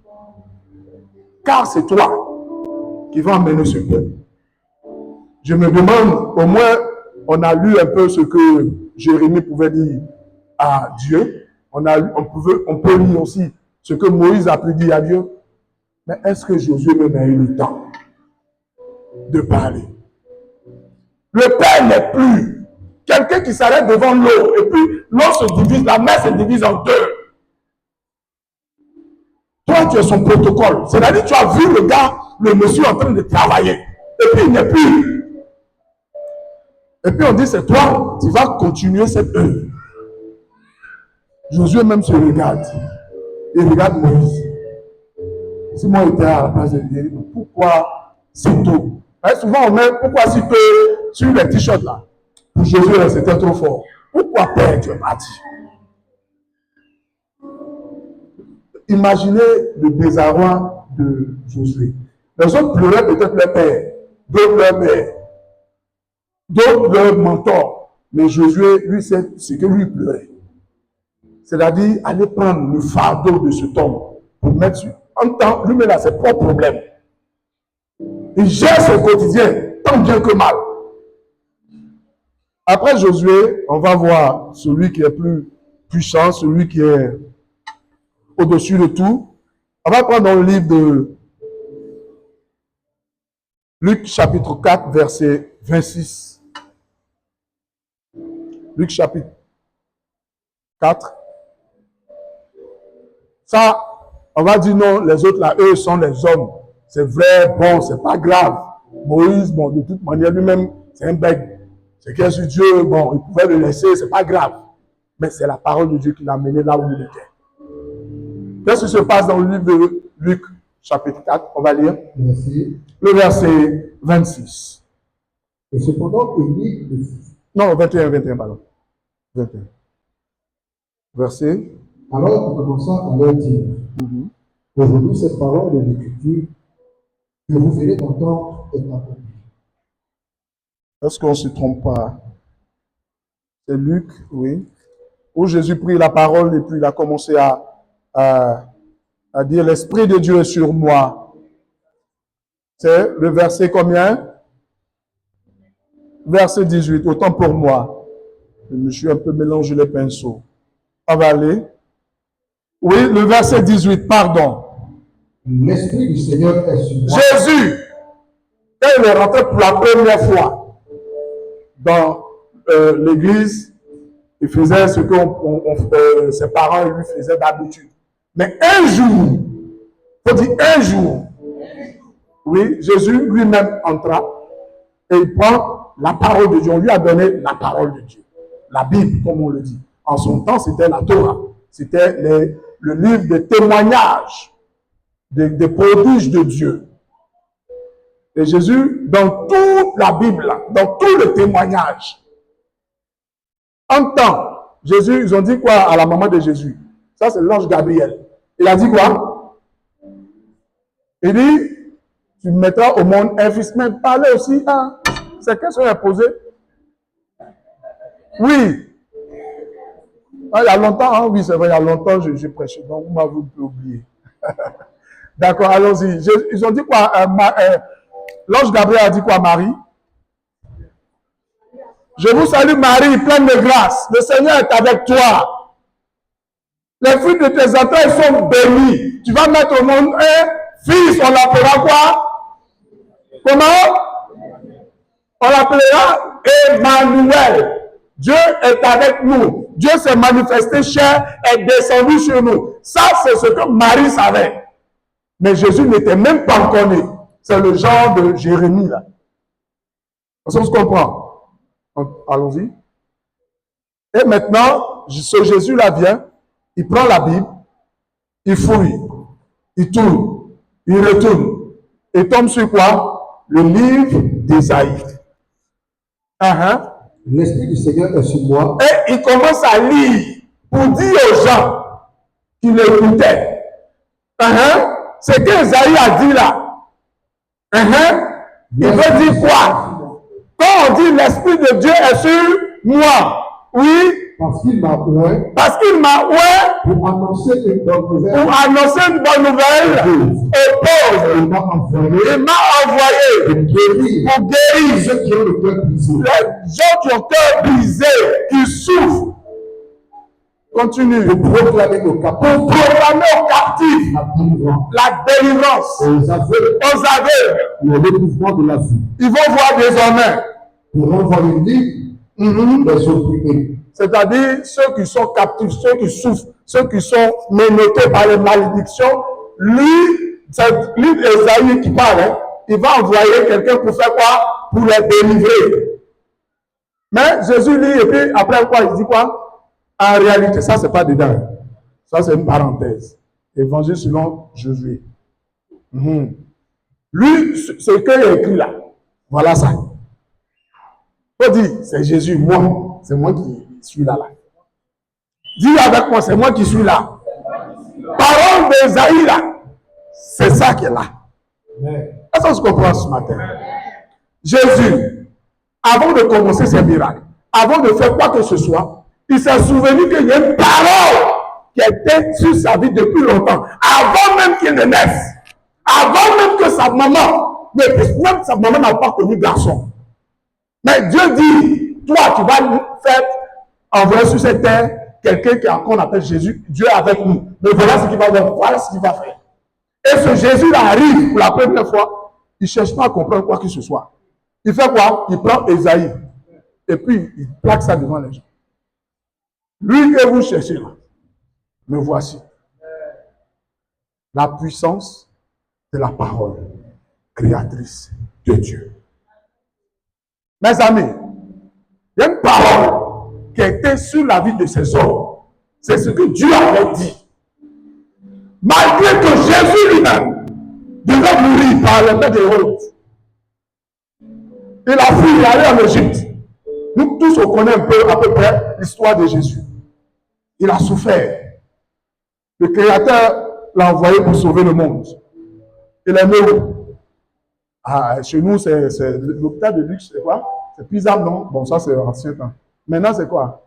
Car c'est toi qui vas emmener ce peuple. Je me demande, au moins, on a lu un peu ce que Jérémie pouvait dire à Dieu. On peut lire aussi ce que Moïse a pu dire à Dieu. Mais est-ce que Josué même a eu le temps de parler? Le Père n'est plus quelqu'un qui s'arrête devant l'eau et puis l'eau se divise, la mer se divise en deux. Toi, tu es son protocole. C'est-à-dire, tu as vu le gars, le monsieur en train de travailler. Et puis, il n'est plus. Et puis, on dit, c'est toi, tu vas continuer cette œuvre. Josué même se regarde. Il regarde Moïse. Si moi j'étais à la place de Dieu, pourquoi c'est tout. Hein, souvent, on met pourquoi si que sur les t-shirts là. Pour Jésus, c'était trop fort. Pourquoi Père, tu es parti? Imaginez le désarroi de Josué. Les autres pleuraient peut-être leur père, d'autres leur mère, d'autres leur mentor. Mais Josué, lui, c'est ce que lui pleurait. C'est-à-dire aller prendre le fardeau de cet homme pour mettre sur. En temps, lui-même a ses propres problèmes. Il gère son quotidien, tant bien que mal. Après Josué, on va voir celui qui est plus puissant, celui qui est au-dessus de tout. On va prendre dans le livre de Luc chapitre 4, verset 26. Luc chapitre 4. Ça, on va dire non, les autres là, eux sont les hommes. C'est vrai, bon, c'est pas grave. Moïse, bon, de toute manière, lui-même, c'est un bec. C'est qu'il est sur Dieu, bon, il pouvait le laisser, c'est pas grave. Mais c'est la parole de Dieu qui l'a mené là où il était. Qu'est-ce qui se passe dans le livre de Luc, chapitre 4? On va lire. Merci. Le verset 26. Et cependant, Élie, Non, 21, pardon. 21. Verset. alors il commença à leur dire, aujourd'hui, cette parole de l'Écriture que vous venez d'entendre est accomplie. Est-ce qu'on ne se trompe pas? C'est Luc, oui. Où Jésus prit la parole et puis il a commencé à dire, l'Esprit de Dieu est sur moi. C'est le verset combien? Verset 18, autant pour moi. Je me suis un peu mélangé les pinceaux. On va aller. Oui, le verset 18, pardon. L'Esprit du Seigneur est sur moi. Jésus, quand il est rentré pour la première fois dans l'église, il faisait ce que ses parents lui faisaient d'habitude. Mais un jour, il faut dire un jour, oui, Jésus lui-même entra et il prend la parole de Dieu. On lui a donné la parole de Dieu. La Bible, comme on le dit. En son temps, c'était la Torah. C'était le livre de témoignages, des prodiges de Dieu. Et Jésus, dans toute la Bible, dans tout le témoignage, entend Jésus, ils ont dit quoi à la maman de Jésus? Ça, c'est l'ange Gabriel. Il a dit quoi? Il dit, tu mettras au monde un fils. Mais parler aussi, hein, cette question est posée. Oui. Ah, il y a longtemps, hein, oui, c'est vrai, il y a longtemps, j'ai prêché, donc vous m'avez oublié. D'accord, allons-y. Ils ont dit quoi? L'ange Gabriel a dit quoi, Marie? Je vous salue, Marie, pleine de grâce. Le Seigneur est avec toi. Les fruits de tes entrailles sont bénis. Tu vas mettre au monde un fils, on l'appellera quoi? Comment? On l'appellera Emmanuel. Dieu est avec nous. Dieu s'est manifesté chair, est descendu sur nous. Ça, c'est ce que Marie savait. Mais Jésus n'était même pas encore né. C'est le genre de Jérémie, là. Est-ce qu'on se comprend? Allons-y. Et maintenant, ce Jésus-là vient, il prend la Bible, il fouille, il tourne, il retourne, et tombe sur quoi? Le livre d'Ésaïe. L'Esprit du Seigneur est sur moi. Et il commence à lire pour dire aux gens qui l'écoutaient. Ce qu'Ésaïe a dit là. Il veut dire quoi? Quand on dit l'Esprit de Dieu est sur moi, oui. Parce qu'il m'a oint. Parce qu'il m'a oint. Pour annoncer une bonne nouvelle. Pour annoncer une bonne nouvelle aux pauvres. Il m'a envoyé. Il m'a envoyé Pour guérir ceux qui ont le cœur brisé. Les gens qui ont cœur brisé, qui souffrent. Continue. Pour proclamer aux captifs. Pour proclamer aux captifs la délivrance. Aux aveugles. Le recouvrement de la vie. Ils vont voir désormais. Pour renvoyer libre les opprimés. C'est-à-dire ceux qui sont captifs, ceux qui souffrent, ceux qui sont menottés par les malédictions. Lui, c'est lui Esaïe qui parle. Il va envoyer quelqu'un pour faire quoi? Pour les délivrer. Mais Jésus lit et puis après quoi? Il dit quoi? En réalité, ça c'est pas dedans. Ça c'est une parenthèse. Évangile selon Josué. Lui, ce qu'il a écrit là, voilà ça. Faut dire, c'est Jésus, moi, c'est moi qui suis là. Dis avec moi, c'est moi qui suis là. Parole d'Ésaïe là, c'est ça qui est là. Est-ce qu'on se comprend ce matin? Jésus, avant de commencer ses miracles, avant de faire quoi que ce soit, il s'est souvenu qu'il y a une parole qui était sur sa vie depuis longtemps, avant même qu'il ne naisse, avant même que sa maman, mais même sa maman n'a pas connu garçon. Mais Dieu dit, toi, tu vas faire envoyer sur cette terre quelqu'un qu'on appelle Jésus, Dieu est avec nous. Mais voilà ce qu'il va faire, voilà ce qu'il va faire. Et ce Jésus-là arrive pour la première fois, il ne cherche pas à comprendre quoi que ce soit. Il fait quoi? Il prend Ésaïe, et puis il plaque ça devant les gens. Lui que vous cherchez là, me voici. La puissance de la parole créatrice de Dieu. Mes amis, il y a une parole qui était sur la vie de ces hommes. C'est ce que Dieu avait dit. Malgré que Jésus lui-même devait mourir par les mains d'Hérode. Il a fui, il est allé en Égypte. Nous tous, on connaît un peu, à peu près, l'histoire de Jésus. Il a souffert. Le Créateur l'a envoyé pour sauver le monde. Il est né où? Chez nous, c'est l'hôpital de luxe, c'est quoi? C'est Pisam, non? Bon, ça, c'est ancien temps. Maintenant, c'est quoi?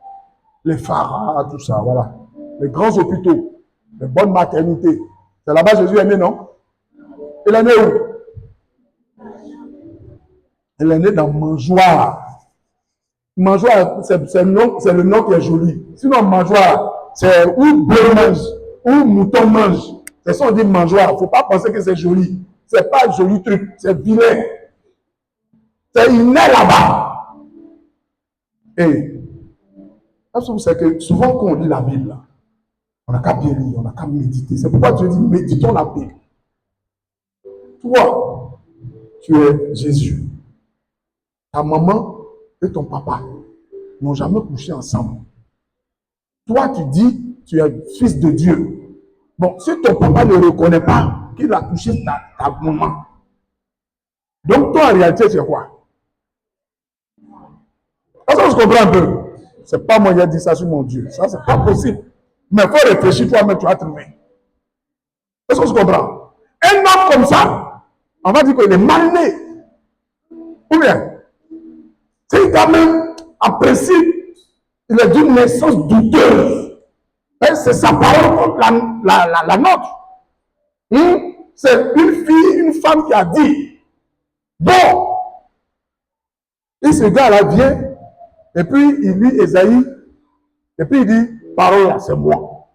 Les phares, tout ça, voilà. Les grands hôpitaux, les bonnes maternités. C'est là-bas Jésus est né, non? Il est né où? Il est né dans Mangeoire. Mangeoire, c'est le nom qui est joli. Sinon, Mangeoire, c'est où bœuf mange, où mouton mange. C'est ça, on dit Mangeoire. Il ne faut pas penser que c'est joli. Ce n'est pas un joli truc, c'est vilain. Il naît là-bas. Et, vous savez que souvent, quand on lit la Bible, on n'a qu'à bien lire, on n'a qu'à méditer. C'est pourquoi Dieu dit, méditons la Bible. Toi, tu es Jésus. Ta maman et ton papa n'ont jamais couché ensemble. Toi, tu dis, tu es fils de Dieu. Bon, si ton papa ne reconnaît pas qu'il a touché ta maman, donc toi, en réalité, c'est quoi? Est-ce que je comprends un peu? C'est pas moi qui ai dit ça sur mon Dieu. Ça, c'est pas possible. Mais il faut réfléchir toi-même, tu vas trouver. Est-ce que je comprends? Un homme comme ça, on va dire qu'il est mal né. Ou bien, c'est quand même, en principe, il est d'une naissance douteuse. C'est sa parole contre la nôtre. C'est une fille, une femme qui a dit, bon, et ce gars-là vient, et puis il lit Ésaïe, et puis il dit, parole là, c'est moi.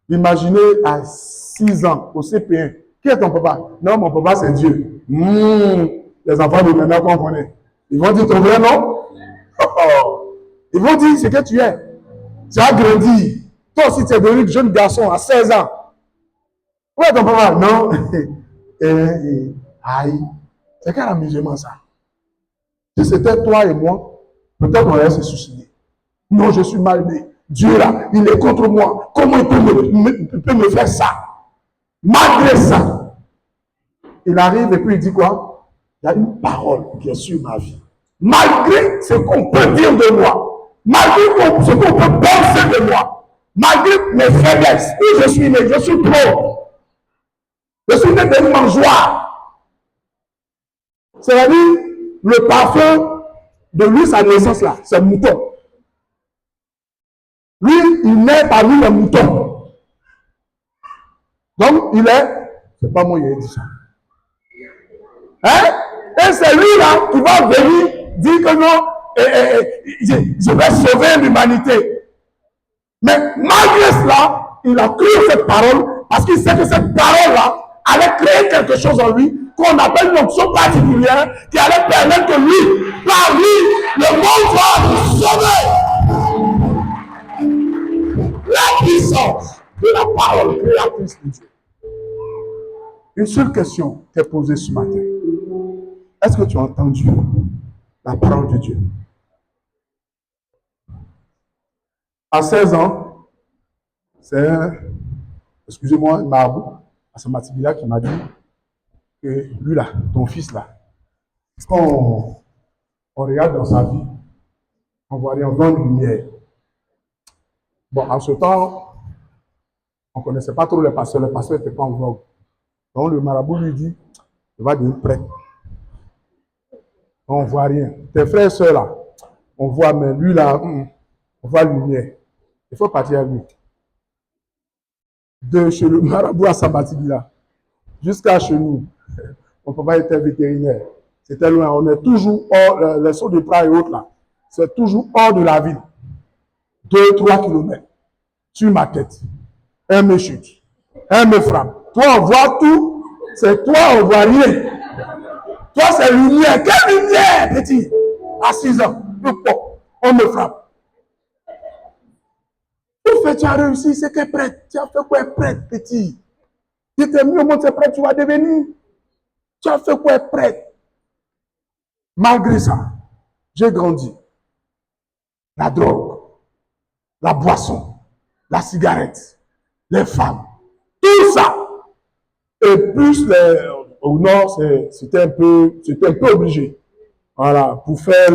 Imaginez à 6 ans, au CP1, qui est ton papa? Non, mon papa c'est Dieu. Les enfants de maintenant qu'on connaît. Ils vont dire ton vrai nom? Ils vont dire ce que tu es. Tu as grandi. Toi aussi, tu es devenu jeune garçon à 16 ans. Où est ton papa? Non. Aïe. C'est quel amusement ça? Si c'était toi et moi, peut-être on allait se suicider. Non, je suis mal né. Dieu là, il est contre moi. Comment il peut me faire ça? Malgré ça, il arrive et puis il dit quoi? Il y a une parole qui est sur ma vie. Malgré ce qu'on peut dire de moi, malgré ce qu'on peut penser de moi, malgré mes faiblesses, où je suis né, je suis pauvre. Je suis né d'une mangeoire. C'est-à-dire, le parfum de lui, sa naissance là, c'est le mouton. Lui, il naît parmi les moutons. Donc, il est, c'est pas moi qui ai dit ça. Hein? Et c'est lui là qui va venir dire que non, je vais sauver l'humanité. Mais malgré cela, il a cru cette parole parce qu'il sait que cette parole-là allait créer quelque chose en lui qu'on appelle une option particulière qui allait permettre que lui, par lui, le monde soit sauvé. La puissance de la parole créatrice de Dieu. Une seule question t'est posée ce matin. Est-ce que tu as entendu la parole de Dieu? À 16 ans, c'est un, excusez-moi, marabout, à ce Matibila qui m'a dit, que lui là, ton fils là, quand on regarde dans sa vie, on voit rien, on voit une lumière. Bon, en ce temps, on ne connaissait pas trop le pasteur n'était pas en vogue. Donc le marabout lui dit, il va devenir prêtre. On ne voit rien. Tes frères et sœurs là, on voit, mais lui là, on voit la lumière. Il faut partir à lui. De chez le marabout à Sabatini là, jusqu'à chez nous, mon papa était vétérinaire. C'était loin. On est toujours hors, les sauts de Pras et autres là, c'est toujours hors de la ville. 2-3 kilomètres sur ma tête. Un me chute, un me frappe. Toi, on voit tout, c'est toi, on voit rien. Toi, c'est lumière. Quelle lumière, petit? À 6 ans, on me frappe. Tout fait, tu as réussi, c'est qu'un prêtre. Tu as fait quoi, prêtre, petit? Tu t'es mieux monté prêtre, tu vas devenir. Tu as fait quoi, prêtre? Malgré ça, j'ai grandi. La drogue, la boisson, la cigarette, les femmes, tout ça. Et plus au nord, c'était un peu obligé. Voilà, pour faire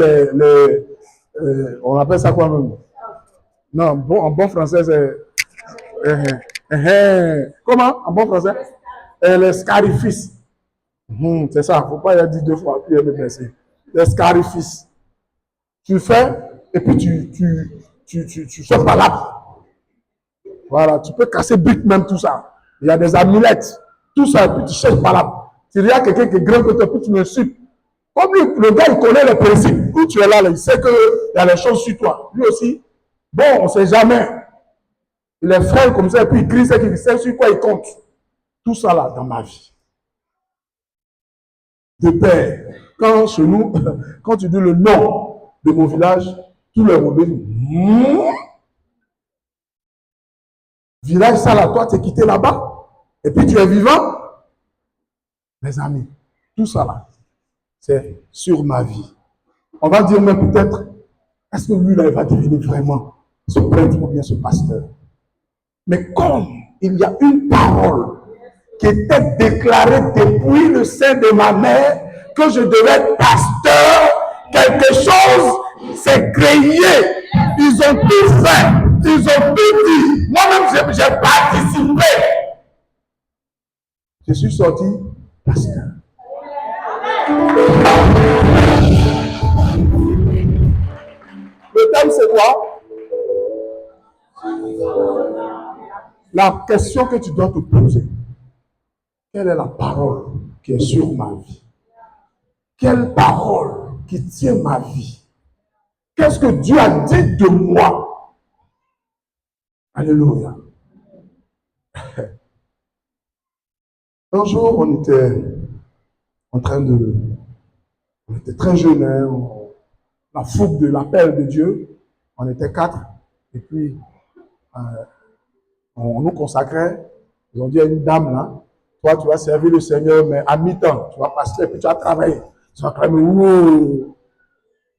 on appelle ça quoi même? Non, bon, en bon français, c'est comment en bon français? Les scarifices. C'est ça, il ne faut pas y dire 2 fois, puis il est les scarifices. Tu fais, et puis tu fais pas là. Voilà, tu peux casser briques même, tout ça. Il y a des amulettes, tout ça, et puis tu cherches pas là. S'il y a quelqu'un qui grimpe, puis tu le suis. Comme le gars, il connaît les principes. Où tu es là, il sait qu'il y a les choses sur toi. Lui aussi, bon, on ne sait jamais. Il est frêle comme ça, et puis il crie, c'est qu'il sait sur quoi il compte. Tout ça là, dans ma vie. De père, quand chez nous, quand tu dis le nom de mon village, tous les rebelles, village ça là, toi, tu es quitté là-bas, et puis tu es vivant. Mes amis, tout ça là, c'est sur ma vie. On va dire même peut-être, est-ce que lui là, il va devenir vraiment ce prêtre ou bien ce pasteur? Mais comme il y a une parole qui était déclarée depuis le sein de ma mère, que je devais être pasteur, quelque chose s'est créé. Ils ont tout fait, ils ont tout dit. Moi-même, j'ai participé. Je suis sorti pasteur. Le thème, c'est quoi? La question que tu dois te poser. Quelle est la parole qui est sur ma vie? Quelle parole qui tient ma vie? Qu'est-ce que Dieu a dit de moi? Alléluia. Un jour, on était en train de... On était très jeunes, hein, la fougue de l'appel de Dieu. On était 4. Et puis, on nous consacrait. Ils ont dit à une dame là, toi, tu vas servir le Seigneur, mais à mi-temps. Tu vas passer et puis tu vas travailler. Tu vas cramer.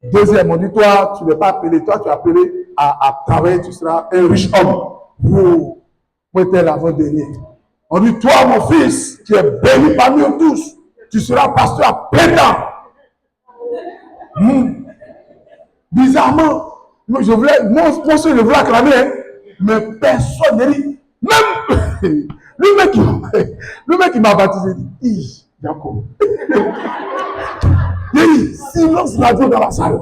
Deuxième, on dit, toi, tu n'es pas appelé. Toi, tu es appelé à travailler. Tu seras un riche homme. Moi, t'es l'avant-dernier. On dit, toi, mon fils, tu es béni parmi eux tous. Tu seras pasteur à plein temps. Bizarrement, moi, je voulais acclamer, hein, mais personne ne dit. Même le mec qui m'a baptisé dit, Jacob. Il dit, silence radio dans la salle.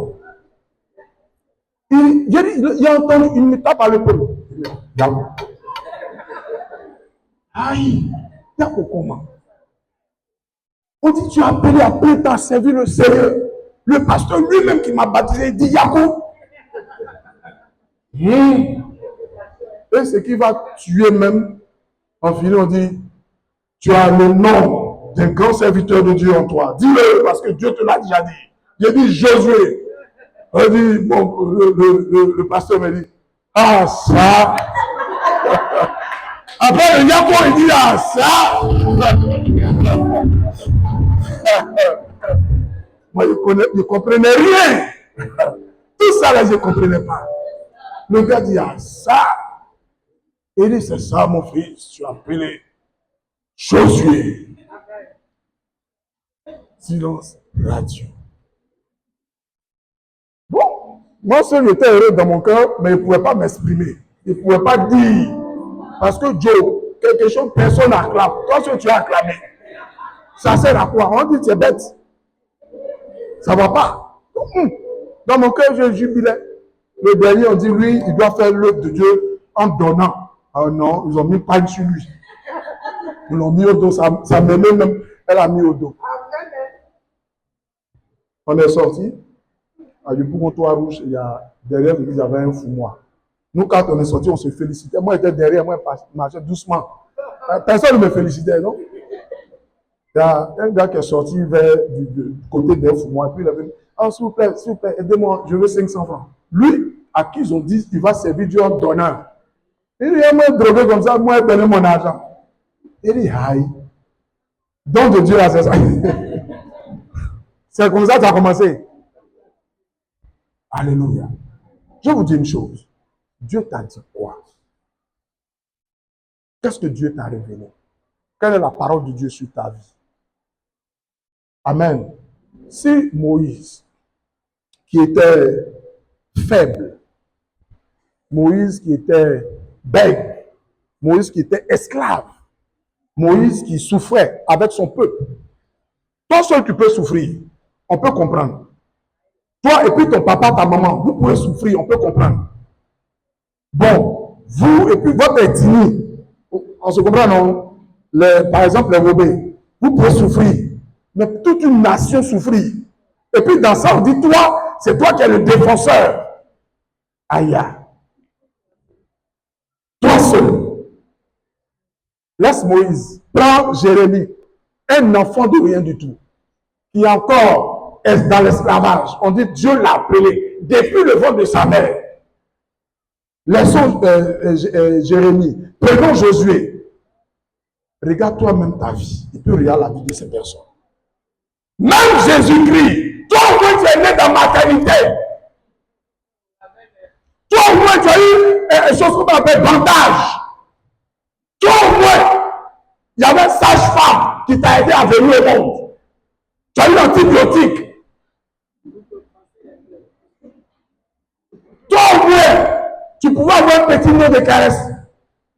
Il a entendu une tape à l'épaule. Jacob. Aïe, Jacob comment? On dit, tu as appelé à plein temps à servir le Seigneur. Le pasteur lui-même qui m'a baptisé dit, Jacob. Et ce qui va tuer même, en finit, on dit, tu as le nom d'un grand serviteur de Dieu en toi. Dis-le, parce que Dieu te l'a déjà dit. J'ai dit Josué. On dit, bon, le pasteur me dit, ah ça. Après le Jacob, il dit, ah ça. Moi, je ne comprenais rien. Tout ça, là, je ne comprenais pas. Le gars dit, ah ça. Il dit, c'est ça, mon fils, tu as appelé Josué. Silence radio. Bon, moi seul j'étais heureux dans mon cœur, mais il ne pouvait pas m'exprimer. Il ne pouvait pas dire. Parce que Joe, quelque chose, personne n'acclame. Toi, ce que tu as acclamé, ça sert à quoi? On dit tu es bête. Ça ne va pas. Dans mon cœur, je jubilais. Le dernier, on dit, lui, il doit faire l'œuvre de Dieu en donnant. Ah non, ils ont mis paille sur lui. Ils l'ont mis au dos. Sa mémé même, elle a mis au dos. On est sorti. Du Pougon-Toit Rouge, derrière l'église, il y avait un fumoir. Nous, quand on est sorti, on se félicitait. Moi, j'étais derrière, moi, je marchais doucement. Personne ne me félicitait, non? Il y a un gars qui est sorti vers du côté d'un fumoir. Puis il avait dit, ah, s'il vous plaît, aidez-moi, je veux 500 francs. Lui, à qui ils ont dit qu'il va servir Dieu en donnant. Il dit, moi, drogué comme ça, moi, donner mon argent. Il dit, aïe. Don de Dieu, là, c'est ça. C'est comme ça que ça a commencé. Alléluia. Je vous dis une chose. Dieu t'a dit quoi? Qu'est-ce que Dieu t'a révélé? Quelle est la parole de Dieu sur ta vie? Amen. Si Moïse, qui était faible, Moïse qui était bègue, Moïse qui était esclave, Moïse qui souffrait avec son peuple, toi seul tu peux souffrir, on peut comprendre. Toi et puis ton papa, ta maman, vous pouvez souffrir, on peut comprendre. Bon, vous et puis votre ethnie, on se comprend, non? Par exemple, les Robés, vous pouvez souffrir, mais toute une nation souffrir. Et puis dans ça, on dit, toi, c'est toi qui es le défenseur. Aïe. Toi seul. Laisse Moïse, prends Jérémie, un enfant de rien du tout, qui encore est dans l'esclavage. On dit, Dieu l'a appelé depuis le ventre de sa mère. Laissons Jérémie, prenons Josué. Regarde toi-même ta vie, et puis regarde la vie de ces personnes. Même Jésus-Christ, toi au moins tu es né dans ma maternité. Toi au moins tu as eu une chose qu'on appelle bandage. Toi au moins, il y avait une sage-femme qui t'a aidé à venir au monde. Tu as eu l'antibiotique. Toi au moins, tu pouvais avoir un petit nom de caresse.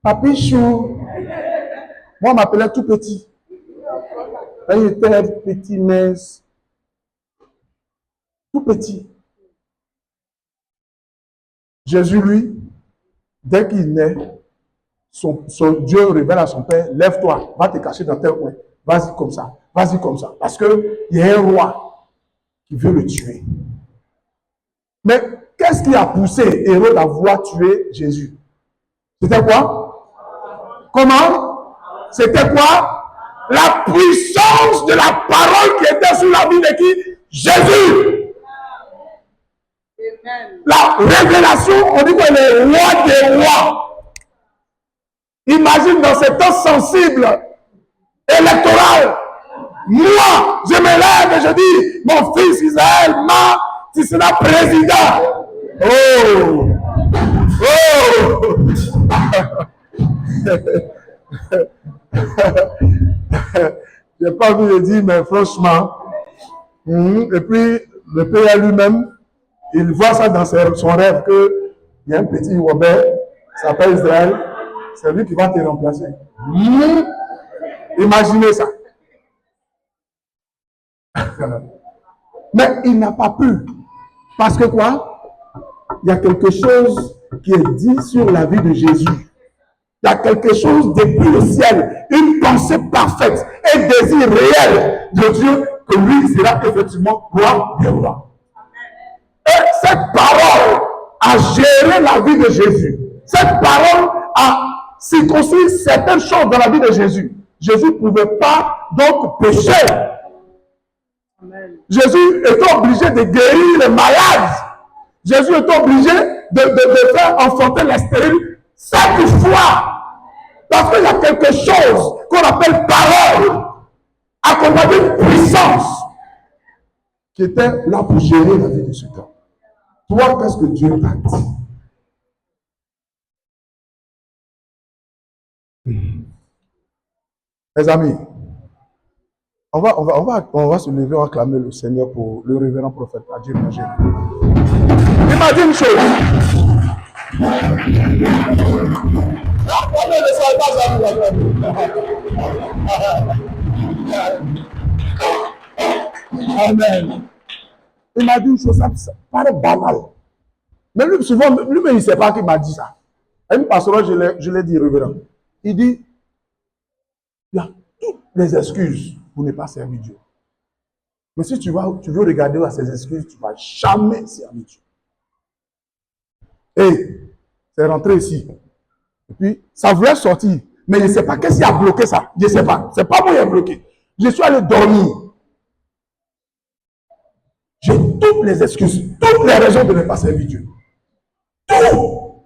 Papi chou. Moi, on m'appelait tout petit. Quand il était petit, mince. Tout petit. Jésus, lui, dès qu'il naît, son Dieu révèle à son père, lève-toi, va te cacher dans tel coin. Vas-y comme ça, vas-y comme ça. Parce qu'il y a un roi qui veut le tuer. Mais qu'est-ce qui a poussé Hérode à vouloir tuer Jésus? C'était quoi? Comment? C'était quoi? La puissance de la parole qui était sur la vie de qui? Jésus. Amen. La révélation, on dit qu'il est roi des rois. Imagine dans ces temps sensibles, électoral, moi, je me lève et je dis, mon fils Israël, tu seras président. Oh! Oh! Je n'ai pas envie de dire, mais franchement, et puis le père lui-même, il voit ça dans son rêve qu'il y a un petit Robert, qui s'appelle Israël, c'est lui qui va te remplacer. Imaginez ça. Mais il n'a pas pu. Parce que quoi? Il y a quelque chose qui est dit sur la vie de Jésus. Il y a quelque chose depuis le ciel, une pensée parfaite, un désir réel de Dieu que lui sera effectivement roi des rois. Et cette parole a géré la vie de Jésus. Cette parole a circoncis certaines choses dans la vie de Jésus. Jésus ne pouvait pas donc pécher. Amen. Jésus était obligé de guérir les malades. Jésus était obligé de faire enfanter les stériles 7 fois. Parce qu'il y a quelque chose qu'on appelle parole, accompagnée de puissance, qui était là pour gérer la vie de ce temps. Toi, qu'est-ce que Dieu t'a dit? Les amis, On va se lever, on va clamer le Seigneur pour le révérend prophète. Adieu, manger. Il m'a dit une chose. Amen. Il m'a dit une chose, ça paraît banal. Mais lui, souvent, lui-même, il ne sait pas qu'il m'a dit ça. À une pastorale, je l'ai dit, révérend. Il dit, il y a toutes les excuses pour ne pas servir Dieu. Mais si tu veux regarder à ces excuses, tu ne vas jamais servir Dieu. Et c'est rentré ici. Et puis, ça voulait sortir. Mais je ne sais pas qu'est-ce qui a bloqué ça. Je ne sais pas. Ce n'est pas moi qui ai bloqué. Je suis allé dormir. J'ai toutes les excuses, toutes les raisons de ne pas servir Dieu. Tout.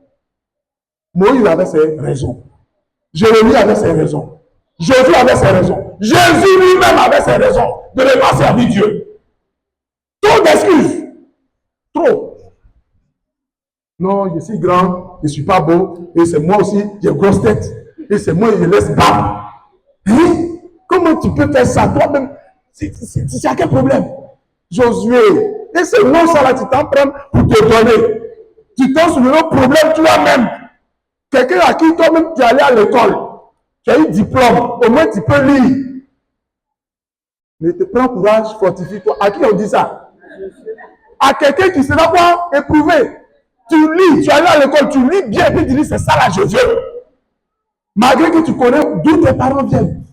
Moïse avait ses raisons. Jérémie avait ses raisons. Jésus avait ses raisons. Jésus lui-même avait ses raisons de ne pas servir Dieu. Trop d'excuses. Trop. Non, je suis grand, je ne suis pas beau, et c'est moi aussi, j'ai grosse tête, et c'est moi qui laisse barbe. Hein? Comment tu peux faire ça toi-même? C'est à quel problème? Josué, et c'est non ça là, tu t'en prends pour te donner. Tu t'en souviens le problème toi-même. Quelqu'un à qui toi-même tu es allé à l'école, tu as eu diplôme, au moins tu peux lire. Mais te prends courage, fortifie-toi. À qui on dit ça? À quelqu'un qui sera quoi? Éprouvé. Tu lis, tu es allé à l'école, tu lis bien, et puis tu dis c'est ça là, je veux. Malgré que tu connais d'où tes parents viennent.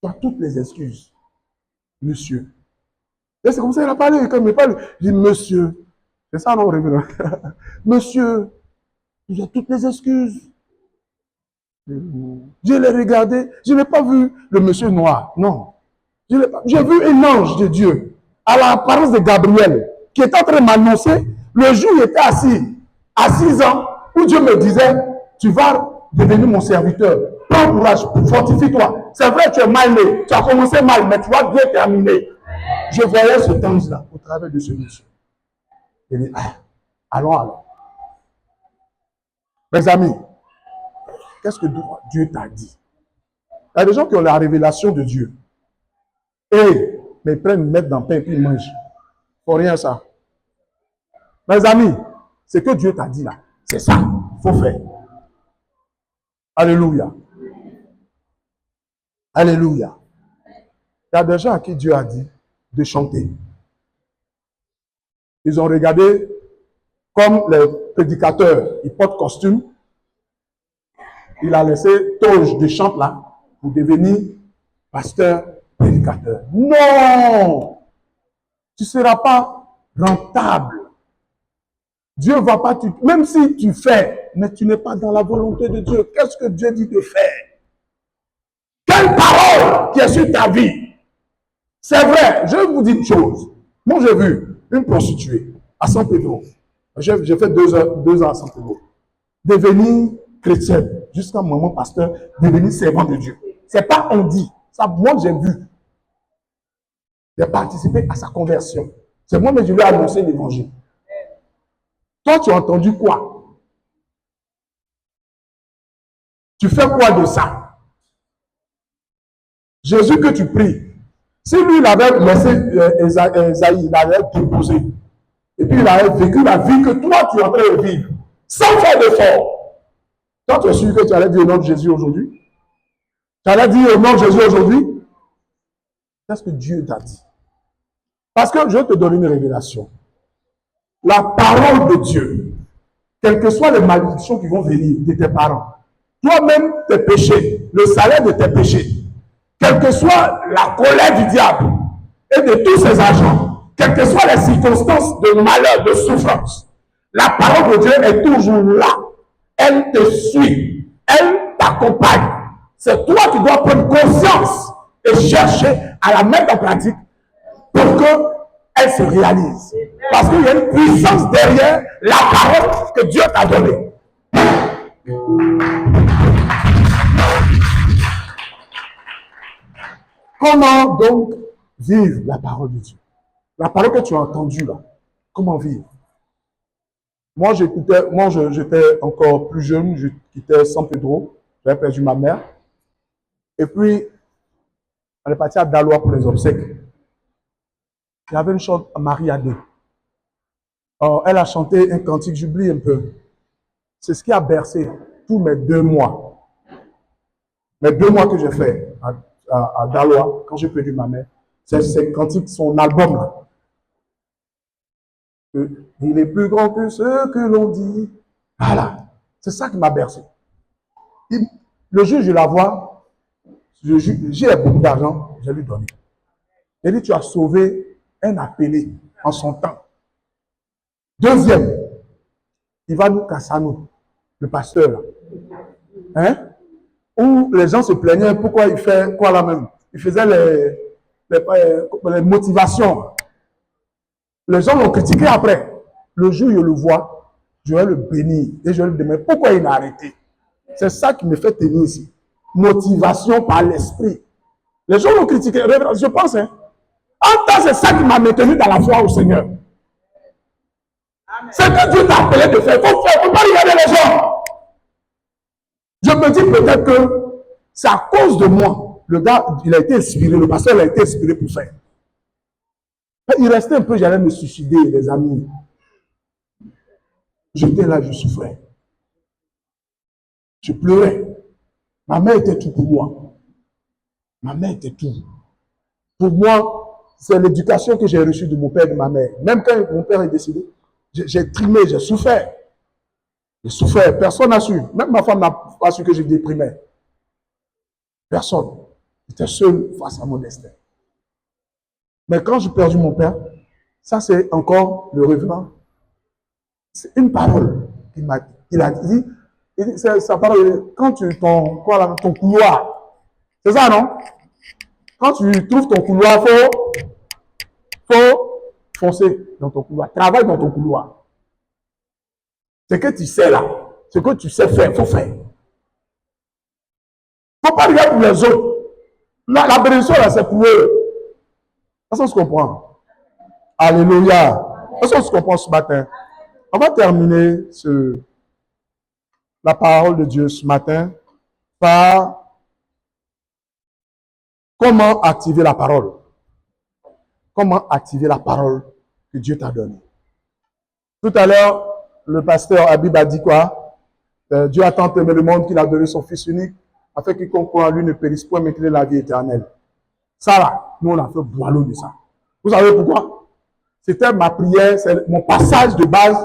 Tu as toutes les excuses. Monsieur. Et c'est comme ça qu'il a parlé. Quand il me parle, il dit monsieur. C'est ça, non, révérend? Monsieur, tu as toutes les excuses. Je l'ai regardé, je n'ai pas vu le monsieur noir. Non. J'ai vu un ange de Dieu, à l'apparence de Gabriel, qui était en train de m'annoncer. Le jour où il était assis, à 6 ans, où Dieu me disait, tu vas devenir mon serviteur. Prends courage, fortifie-toi. C'est vrai, tu es mal né, tu as commencé mal, mais tu vas bien terminer. Je voyais ce ange-là au travers de ce monsieur. Il dit, allons. Mes amis, qu'est-ce que Dieu t'a dit? Il y a des gens qui ont la révélation de Dieu. Mais ils prennent, ils mettent dans le pain et puis ils mangent. Faut rien ça. Mes amis, ce que Dieu t'a dit là, c'est ça. Il faut faire. Alléluia. Alléluia. Il y a des gens à qui Dieu a dit de chanter. Ils ont regardé comme les prédicateurs, ils portent costume. Il a laissé toge de chante là pour devenir pasteur, prédicateur. Non! Tu ne seras pas rentable. Dieu ne va pas, même si tu fais, mais tu n'es pas dans la volonté de Dieu. Qu'est-ce que Dieu dit de faire? Quelle parole qui est sur ta vie? C'est vrai, je vais vous dire une chose. Moi, j'ai vu une prostituée à San Pedro. J'ai fait 2 ans à San Pedro. Devenir chrétienne, jusqu'à un moment pasteur, devenir servant de Dieu. C'est pas on dit. Ça, moi, j'ai vu. J'ai participé à sa conversion. C'est moi, mais je lui ai annoncé l'évangile. Toi, tu as entendu quoi? Tu fais quoi de ça? Jésus que tu pries, si lui, il avait laissé Esaïe, il avait déposé, et puis il avait vécu la vie que toi, tu es en train de vivre, sans faire d'effort. Toi, tu es sûr que tu allais dire au nom de Jésus aujourd'hui? Tu allais dire au nom de Jésus aujourd'hui? Qu'est-ce que Dieu t'a dit? Parce que je vais te donner une révélation. La parole de Dieu, quelles que soient les malédictions qui vont venir de tes parents, toi-même, tes péchés, le salaire de tes péchés, quelle que soit la colère du diable et de tous ses agents, quelles que soient les circonstances de malheur, de souffrance, la parole de Dieu est toujours là. Elle te suit, elle t'accompagne. C'est toi qui dois prendre conscience et chercher à la mettre en pratique pour qu'elle se réalise. Parce qu'il y a une puissance derrière la parole que Dieu t'a donnée. Comment donc vivre la parole de Dieu? La parole que tu as entendue là, comment vivre? Moi, j'étais encore plus jeune, je quittais San Pedro, j'avais perdu ma mère. Et puis, On est parti à Daloa pour les obsèques. Il y avait une chante Marie Adé. Elle a chanté un cantique, j'oublie un peu. C'est ce qui a bercé tous mes 2 mois. Mes 2 mois que j'ai fait à Daloa, quand j'ai perdu ma mère. C'est cantique, son album là. Il est plus grand que ce que l'on dit. Voilà. C'est ça qui m'a bercé. Le jour où je la vois, j'ai beaucoup d'argent, je lui donne. Il dit, tu as sauvé un appelé en son temps. Deuxième, il va nous casser à nous, le pasteur là. Hein? Où les gens se plaignaient, pourquoi il fait quoi là même? Il faisait les motivations. Les gens l'ont critiqué après. Le jour où je le vois, je vais le bénir et je vais lui demander pourquoi il a arrêté. C'est ça qui me fait tenir ici. Motivation par l'esprit. Les gens l'ont critiqué, je pense. Hein. En temps, c'est ça qui m'a maintenu dans la foi au Seigneur. C'est que Dieu t'a appelé de faire. Il faut faire, il ne faut pas regarder les gens. Je me dis peut-être que c'est à cause de moi. Le gars, il a été inspiré, le pasteur il a été inspiré pour faire. Il restait un peu, j'allais me suicider, les amis. J'étais là, je souffrais. Je pleurais. Ma mère était tout pour moi. Ma mère était tout. Pour moi, c'est l'éducation que j'ai reçue de mon père et de ma mère. Même quand mon père est décédé, j'ai trimé, j'ai souffert. J'ai souffert. Personne n'a su. Même ma femme n'a pas su que je déprimais. Personne. J'étais seul face à mon destin. Mais quand j'ai perdu mon père, ça c'est encore le revenant. C'est une parole qu'il a dit. Ça parle quand ton couloir. C'est ça, non? Quand tu trouves ton couloir, faut foncer dans ton couloir. Travaille dans ton couloir. Ce que tu sais là, ce que tu sais faire, il faut faire. Il ne faut pas regarder pour les autres. La bénédiction là, c'est pour eux. Est-ce qu'on se comprend? Alléluia. Est-ce qu'on se comprend ce matin? On va terminer la parole de Dieu ce matin par comment activer la parole. Comment activer la parole que Dieu t'a donnée. Tout à l'heure, le pasteur Habib a dit quoi? Dieu a tant aimé le monde qu'il a donné son Fils unique, afin qu'il croit en lui ne périsse point, mais qu'il ait la vie éternelle. Ça là, nous on a fait boileau de ça. Vous savez pourquoi? C'était ma prière, c'est mon passage de base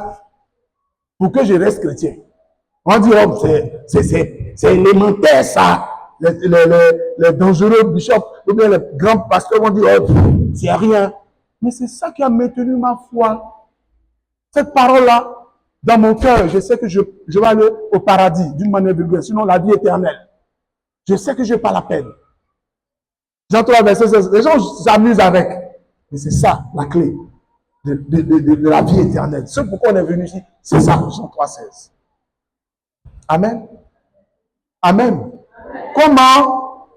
pour que je reste chrétien. On dit, oh, c'est élémentaire ça. Les dangereux bishops, ou bien les grands pasteurs vont dire, oh, c'est rien. Mais c'est ça qui a maintenu ma foi. Cette parole-là, dans mon cœur, je sais que je vais aller au paradis d'une manière vulgaire, sinon la vie éternelle. Je sais que je n'ai pas la peine. Jean 3, verset 16, les gens s'amusent avec. Mais c'est ça, la clé de la vie éternelle. C'est pourquoi on est venu ici. C'est ça, Jean 3, 16. Amen. Amen. Comment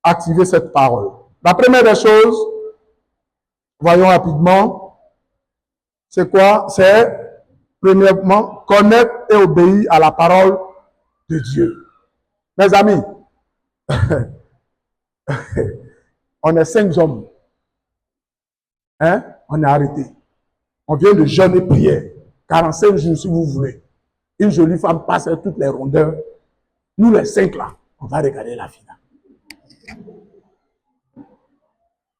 activer cette parole? La première des choses, voyons rapidement, c'est quoi? C'est, premièrement, connaître et obéir à la parole de Dieu. Mes amis, on est 5 hommes. Hein? On est arrêtés. On vient de jeûner prière. 45 jours si vous voulez. Une jolie femme passe à toutes les rondeurs. Nous les 5 là, on va regarder la finale.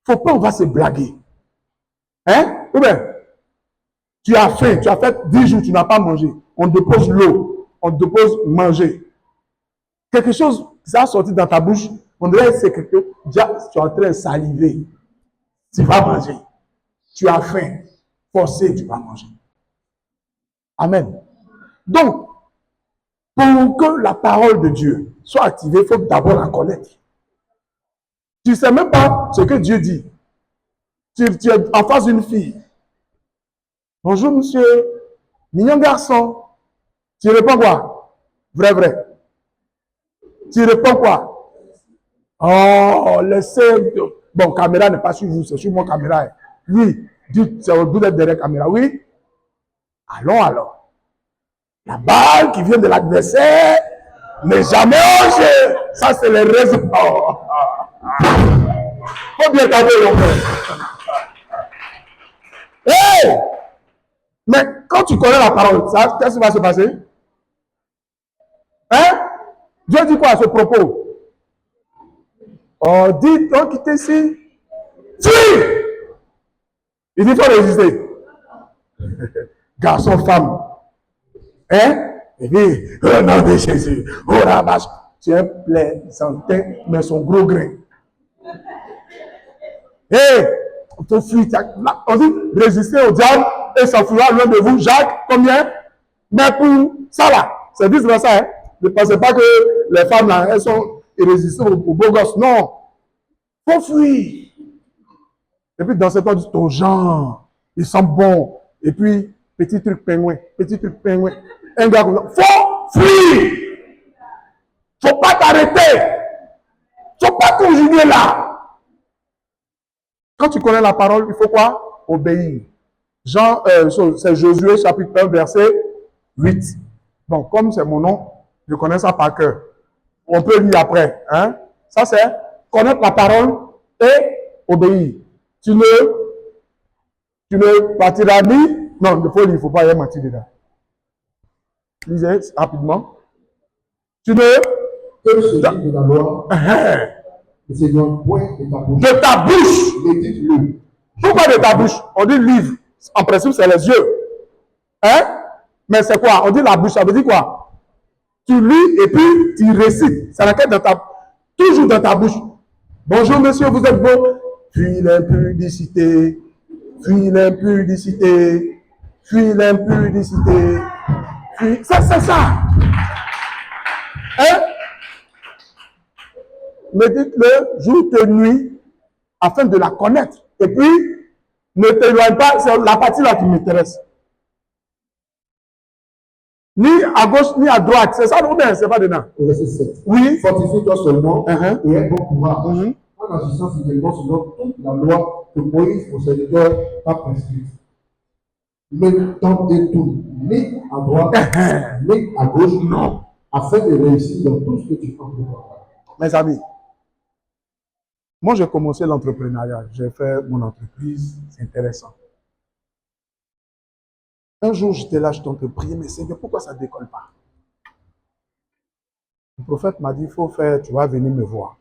Faut pas on va se blaguer. Hein? Ou bien, tu as faim, tu as fait 10 jours, tu n'as pas mangé. On dépose l'eau, on dépose manger. Quelque chose, ça a sorti dans ta bouche, on dirait que c'est quelque chose, déjà, tu es en train de saliver. Tu vas manger. Tu as faim, forcé, tu vas manger. Amen. Donc, pour que la parole de Dieu soit activée, il faut d'abord la connaître. Tu ne sais même pas ce que Dieu dit. Tu es en face d'une fille. Bonjour monsieur, mignon garçon. Tu réponds quoi? Vrai, vrai. Tu réponds quoi? Oh, laissez. Bon, caméra n'est pas sur vous, c'est sur mon caméra. Oui, dites, c'est au bout d'être derrière la caméra. Oui. Allons alors. La balle qui vient de l'adversaire n'est jamais hors jeu. Ça, c'est les résultats. faut bien t'avouer, mon frère. Hey! Mais quand tu connais la parole, qu'est-ce qui va se passer? Hein? Dieu dit quoi à ce propos? Oh, dites donc quitter ici. Fuis! Il dit, il faut résister. Garçon, femme. Hein? Il dit, au nom de Jésus, oh la vache, tu es plaisantin, mais son gros grain. Hé! On te fuit. On dit, résister au diable et s'enfuira loin de vous. Jacques, combien? Mais pour ça là, c'est juste ça, hein? Ne pensez pas que les femmes là, elles sont irrésistibles aux beaux gosses. Non. Faut fuir. Et puis dans ce temps, ton genre, il sent bon. Et puis, petit truc pingouin, petit truc pingouin. Un gars comme ça. Faut fuir. Faut pas t'arrêter. Faut pas conjuguer là. Quand tu connais la parole, il faut quoi? Obéir. C'est Josué chapitre 1, verset 8. Bon, comme c'est mon nom, je connais ça par cœur. On peut lire après. Hein? Ça, c'est connaître la parole et obéir. Tu ne partiras ni... Non, il faut lire, il ne faut pas y mentir dedans. Lisez rapidement. Tu ne... Que ce livre de la loi ne s'éloigne point de ta bouche. Médite-le. Pourquoi de ta bouche? On dit livre. En principe, c'est les yeux. Hein? Mais c'est quoi? On dit la bouche. Ça veut dire quoi? Tu lis et puis tu récites. Ça n'a dans ta... Toujours dans ta bouche. Bonjour monsieur, vous êtes beau. Fuis l'impudicité. Fuis l'impudicité. Fuis l'impudicité. Fuis... Ça, c'est ça. Hein? Médite-le jour et nuit afin de la connaître. Et puis, ne t'éloigne pas, c'est la partie là qui m'intéresse. Ni à gauche, ni à droite. C'est ça ou bien c'est pas dedans? Verset 7. Oui. Fortifie-toi seulement et aie bon courage. En agissant fidèlement selon toute la loi que Moïse, mon serviteur, a prescrite. Ne t'en détourne ni à droite, ni à gauche, non, afin de réussir dans tout ce que tu entreprendras. Mes amis, moi j'ai commencé l'entrepreneuriat, j'ai fait mon entreprise, c'est intéressant. Un jour j'étais là, je t'en prier, mais Seigneur, pourquoi ça ne décolle pas? Le prophète m'a dit, il faut faire, tu vas venir me voir.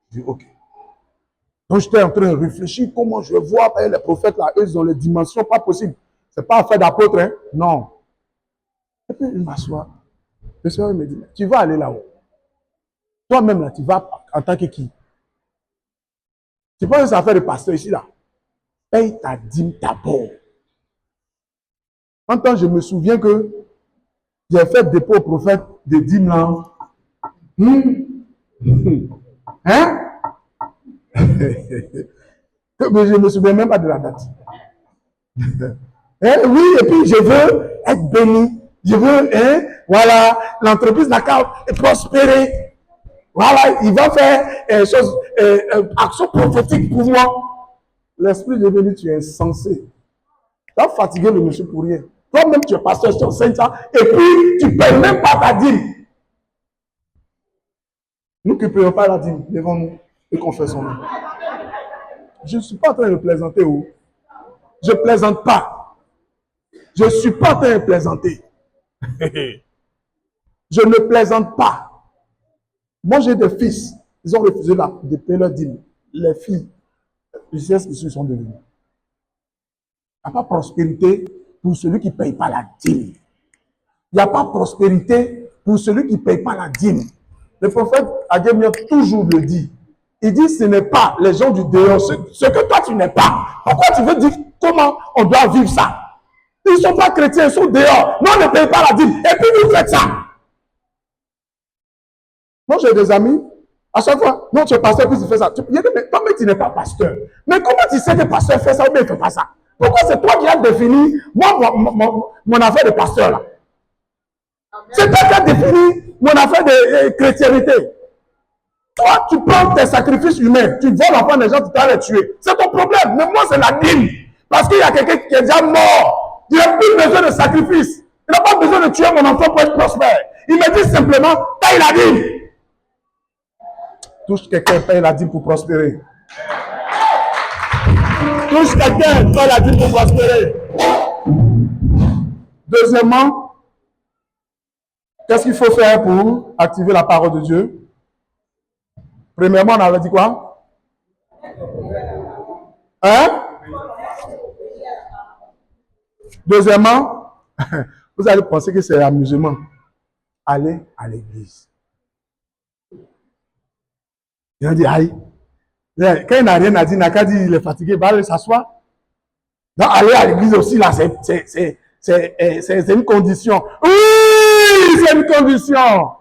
Je dis, ok. Donc j'étais en train de réfléchir comment je vais voir, les prophètes là, eux ils ont les dimensions pas possibles. C'est pas affaire d'apôtre, hein? Non. Et puis il m'assoit. Le Seigneur me dit, tu vas aller là-haut. Toi-même là, tu vas en tant que qui? Tu penses que ça fait de pasteur ici là? Paye ta dîme d'abord. En temps, je me souviens que j'ai fait dépôt au prophète de dîme là. Hein? Mais je ne me souviens même pas de la date. Hein? Oui, et puis je veux être béni. Je veux, hein? Voilà, l'entreprise n'a qu'à prospérer. Voilà, il va faire action prophétique pour moi. L'esprit est venu, tu es insensé. Tu as fatigué le monsieur pour rien. Toi-même, tu es pasteur, tu enseignes ça, et puis tu ne payes même pas ta dîme. Nous qui ne payons pas la dîme devant nous et confessons-nous. Je ne suis pas en train de plaisanter. Je ne plaisante pas. Je ne suis pas en train de plaisanter. Je ne plaisante pas. Moi, j'ai des fils. Ils ont refusé de payer leur dîme. Les filles, je sais ce qu'ils sont devenus. Il n'y a pas prospérité pour celui qui ne paye pas la dîme. Il n'y a pas prospérité pour celui qui ne paye pas la dîme. Le prophète Adjemia toujours le dit. Il dit, ce n'est pas les gens du dehors, ce que toi tu n'es pas. Pourquoi tu veux dire comment on doit vivre ça? Ils ne sont pas chrétiens, ils sont dehors. Non, on ne paye pas la dîme. Et puis vous faites ça. Moi, j'ai des amis, à chaque fois, non, tu es pasteur, puis tu fais ça. Il dit, mais toi, mais tu n'es pas pasteur. Mais comment tu sais que le pasteur fait ça ou bien il ne fait pas ça? Pourquoi c'est toi qui as défini mon affaire de pasteur là? C'est toi qui as défini mon affaire de chrétienté. Toi, tu prends tes sacrifices humains, tu voles l'enfant des gens, tu dois les tuer. C'est ton problème. Mais moi, c'est la dîme. Parce qu'il y a quelqu'un qui est déjà mort. Il n'a plus besoin de sacrifice. Il n'a pas besoin de tuer mon enfant pour être prospère. Il me dit simplement, paye la dîme. Touche quelqu'un, paye la dîme pour prospérer. Touche quelqu'un quand il a dit pour prospérer. Deuxièmement, qu'est-ce qu'il faut faire pour activer la parole de Dieu? Premièrement, on avait dit quoi? Hein? Deuxièmement, vous allez penser que c'est amusement. Allez à l'église. Il a dit, aïe. Quand il n'a rien à dire, il n'a qu'à dire, il est fatigué, il va aller s'asseoir. Donc, aller à l'église aussi, là, c'est une condition. Oui, c'est une condition.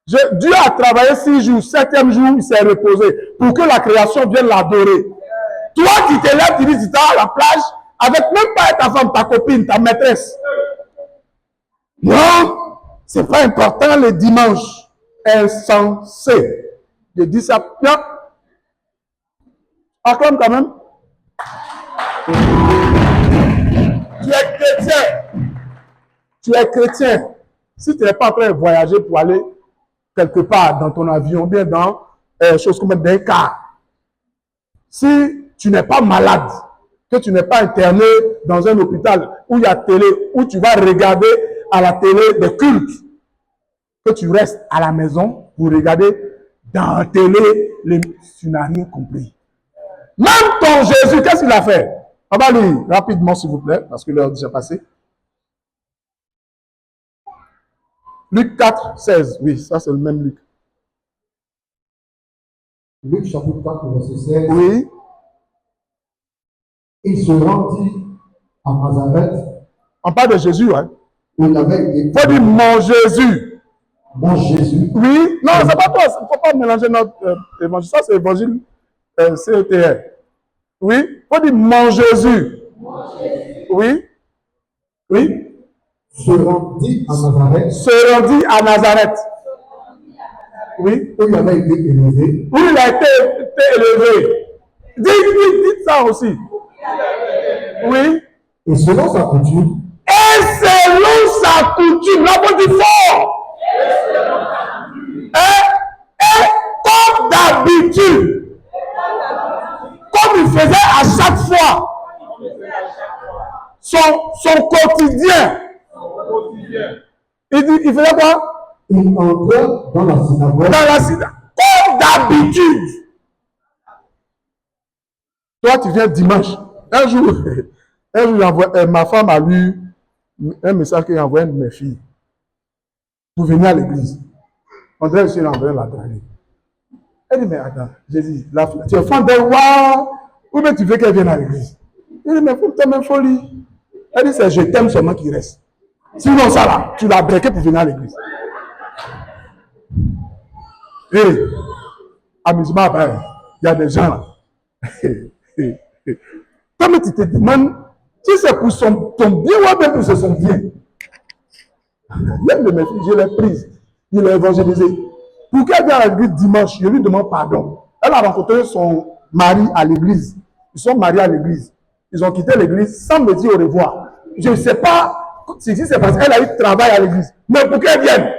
Dieu a travaillé 6 jours, 7e jour, il s'est reposé pour que la création vienne l'adorer. Toi, tu te lèves, tu dis, tu es à la plage, avec même pas ta femme, ta copine, ta maîtresse. Non, c'est pas important le dimanche. Insensé. Je dis ça, bien. Acclame quand même. Tu es chrétien. Tu es chrétien. Si tu n'es pas en train de voyager pour aller quelque part dans ton avion, bien dans chose comme un car. Si tu n'es pas malade, que tu n'es pas interné dans un hôpital où il y a télé, où tu vas regarder à la télé des cultes, que tu restes à la maison pour regarder dans la télé, tu n'as rien compris. Même ton Jésus, qu'est-ce qu'il a fait? On va lire rapidement, s'il vous plaît, parce que l'heure est déjà passée. Luc 4, 16. Oui, ça c'est le même Luc. Luc chapitre 4, verset 16. Oui. Il se rendit à Nazareth. On parle de Jésus, hein? Où il avait été. Il faut dire mon Jésus. Mon Jésus. Oui. Non, c'est pas toi. Il ne faut pas mélanger notre évangile. Ça, c'est l'évangile CETR. Oui. Il faut dire mon Jésus. Oui. Oui. Se rendit à Nazareth. Se rendit à Nazareth. Oui. Où il avait été élevé. Où il a été élevé. Dites ça aussi. Oui. Et selon sa coutume. Et selon sa coutume. La voix dit fort. Et comme d'habitude. Comme il faisait à chaque fois. Son quotidien. Il faisait quoi? Il entrait dans la synagogue. Dans la synagogue. Comme d'habitude. Toi, tu viens dimanche. Un jour, ma femme a lu un message qu'elle a envoyé à une de mes filles. Pour venir à l'église. On dirait que je suis envoyé la draguer. Elle dit, mais attends, j'ai dit, tu es fan d'elle, waouh! Ou bien tu veux qu'elle vienne à l'église? Elle dit, mais pour toi, même folie. Elle dit, c'est je t'aime seulement qui reste. Sinon, ça là, tu l'as breaké pour venir à l'église. Et, amusement, ben, il y a des gens là. Comme tu te demandes si c'est pour ton bien ou bien pour son bien. Même de mes filles, je l'ai prise, je l'ai évangélisée. Pour qu'elle vienne à l'église dimanche, je lui demande pardon. Elle a rencontré son mari à l'église. Ils sont mariés à l'église. Ils ont quitté l'église sans me dire au revoir. Je ne sais pas si c'est parce qu'elle a eu travail à l'église. Mais pour qu'elle vienne.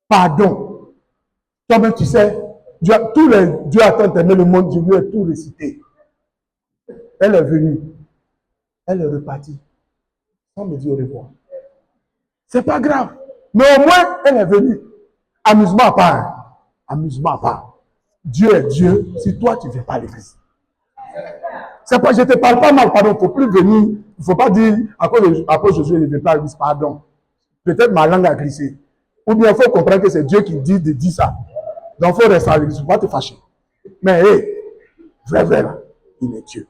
Pardon. Toi-même, tu sais, Dieu a tant aimé le monde, Dieu lui a tout récité. Elle est venue. Elle est repartie. Sans me dire au revoir. C'est pas grave. Mais au moins, elle est venue. Amusement à part. Amusement à part. Dieu est Dieu si toi, tu ne viens pas à l'église. C'est pas, je ne te parle pas mal, pardon. Il ne faut plus venir. Il ne faut pas dire, à cause de Jésus, il ne vient pas à l'église, pardon. Peut-être ma langue a glissé. Ou bien il faut comprendre que c'est Dieu qui dit de dire ça. Donc il faut rester à l'église. Il ne faut pas te fâcher. Mais hé, vrai, là, il est Dieu.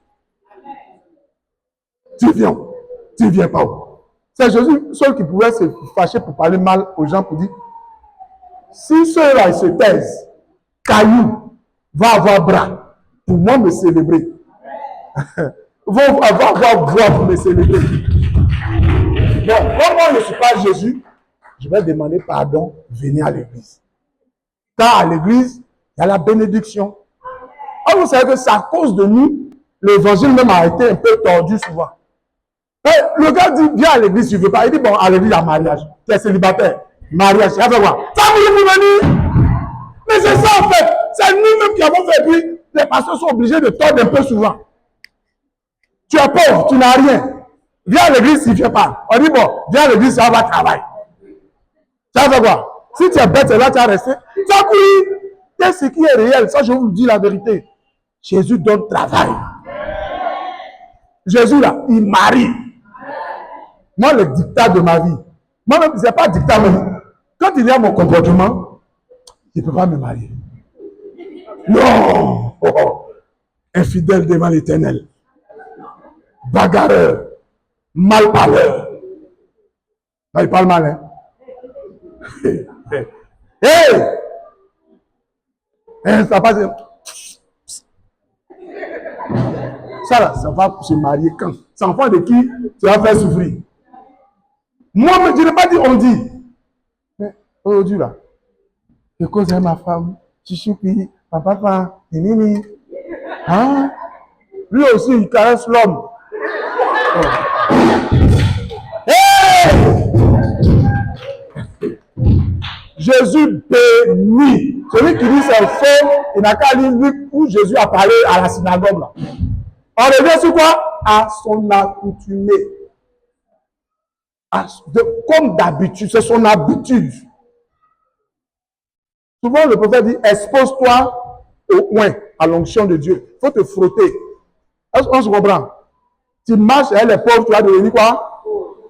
Tu ne viens pas où? C'est Jésus seul qui pouvait se fâcher pour parler mal aux gens, pour dire, si ceux-là ils se taisent, Caillou va avoir bras pour moi me célébrer. Va avoir bras pour me célébrer. Bon, comme moi je ne suis pas Jésus, je vais demander pardon, venez à l'église. Car à l'église, il y a la bénédiction. Oh, vous savez que c'est à cause de nous, l'évangile même a été un peu tordu souvent. Et le gars dit, viens à l'église, tu ne veux pas. Il dit, bon, à l'église, il y a mariage. Tu es célibataire. Mariage, tu vas faire quoi? Ça vous venir. Mais c'est ça en fait. C'est nous-mêmes qui avons et puis les pasteurs sont obligés de tordre un peu souvent. Tu es pauvre, tu n'as rien. Viens à l'église, il ne vient pas. On dit bon, viens à l'église, ça va travailler. Ça va quoi? Si tu es bête, là, tu as resté. Tu as couru. C'est ce qui est réel. Ça, je vous dis la vérité. Jésus donne travail. Jésus, là, il marie. Moi, le dictat de ma vie, moi-même, ce n'est pas dictat, mais quand il y a mon comportement, je ne peux pas me marier. Non! Infidèle devant l'Éternel. Bagarreur. Mal parleur. Non, il parle mal, hein? Hey! Ça passe. Ça là, ça va se marier quand? C'est enfant de qui tu vas faire souffrir? Moi, je n'ai pas dit on dit. Mais aujourd'hui là, je cause avec ma femme, chichoupi, papa, nini. Hein? Lui aussi, il caresse l'homme. Oh. Hey! Jésus bénit. Celui qui dit c'est faux, il n'a qu'à lire Luc où Jésus a parlé à la synagogue là. On revient sur quoi? À son accoutumé. Comme d'habitude, c'est son habitude. Souvent le prophète dit, expose-toi au oint, à l'onction de Dieu. Il faut te frotter. Est-ce qu'on se comprend? Tu marches avec les pauvres, tu vas devenir quoi?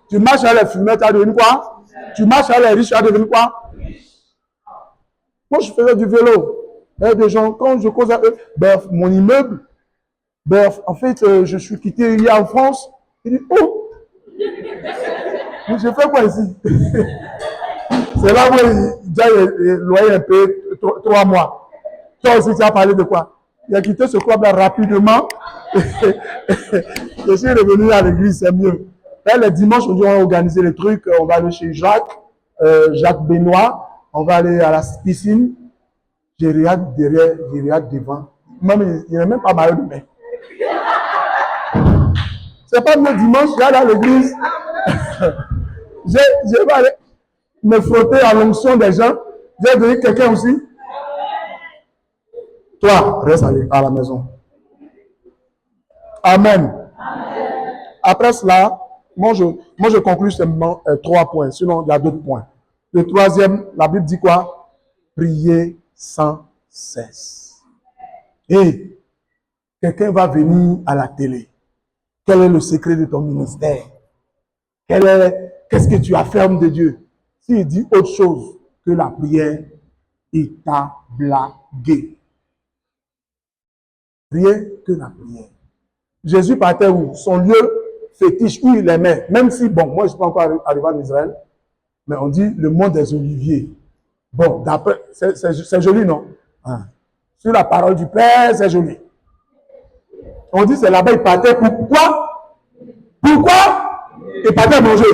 Tu marches avec les fumeurs, tu vas devenir quoi? Tu marches avec les riches, tu vas devenir quoi? Moi, je faisais du vélo. Il y a des gens, quand je cause à eux, ben, mon immeuble, ben, en fait, je suis quitté hier en France. Il dit, oh! Mais je fais quoi ici? C'est là où il a loyer un peu, 3 mois. Toi aussi, tu as parlé de quoi? Il a quitté ce club-là rapidement. Je suis revenu à l'église, c'est mieux. Là, les dimanches, on va organiser les trucs. On va aller chez Jacques Benoît. On va aller à la piscine. Je regarde derrière, je regarde devant. Même, il n'est même pas maillot de bain. C'est pas le dimanche, je vais à l'église. Je vais aller me frotter à l'onction des gens. Je vais devenir quelqu'un aussi. Toi, reste à la maison. Amen. Après cela, moi je conclue seulement 3 points. Sinon, il y a d'autres points. Le troisième, la Bible dit quoi? Prier sans cesse. Et quelqu'un va venir à la télé. Quel est le secret de ton ministère? Qu'est-ce que tu affirmes de Dieu? S'il dit autre chose que la prière, il t'a blagué. Rien que la prière. Jésus partait où? Son lieu fétiche où il aimait. Même si, bon, moi je ne suis pas encore arrivé en Israël, mais on dit le mont des Oliviers. Bon, d'après, c'est joli, non? Hein. Sur la parole du Père, c'est joli. On dit c'est là-bas, il partait pour quoi? Pourquoi? Il partait manger,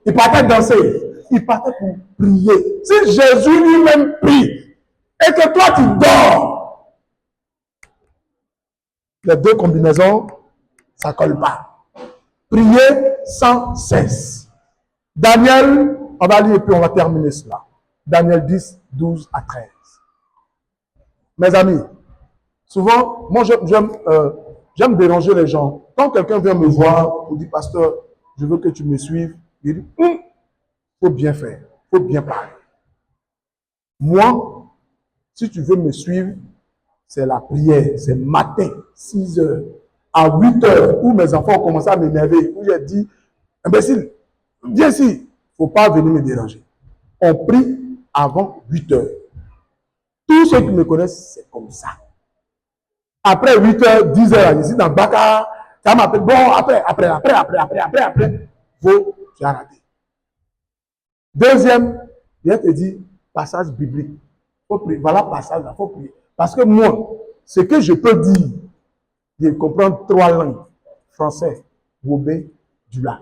il partait danser, il partait pour prier. Si Jésus lui-même prie et que toi tu dors, les deux combinaisons, ça ne colle pas. Prier sans cesse. Daniel, on va lire et puis on va terminer cela. Daniel 10, 12 à 13. Mes amis, souvent, moi j'aime déranger les gens. Quand quelqu'un vient me voir pour dire, pasteur, je veux que tu me suives, il dit, faut bien faire, faut bien parler. Moi, si tu veux me suivre, c'est la prière, c'est matin, 6 heures, à 8 heures, où mes enfants ont commencé à m'énerver, où j'ai dit, imbécile, viens ici, il ne faut pas venir me déranger. On prie avant 8 heures. Tous ceux qui me connaissent, c'est comme ça. Après 8 heures, 10 heures, je suis dans Baka, ça m'appelle, bon, après, tu as raté. Deuxième, je te dis, passage biblique. Faut prier. Voilà, passage là, il faut prier. Parce que moi, ce que je peux dire, je comprends 3 langues. Français, Wobé, Dula.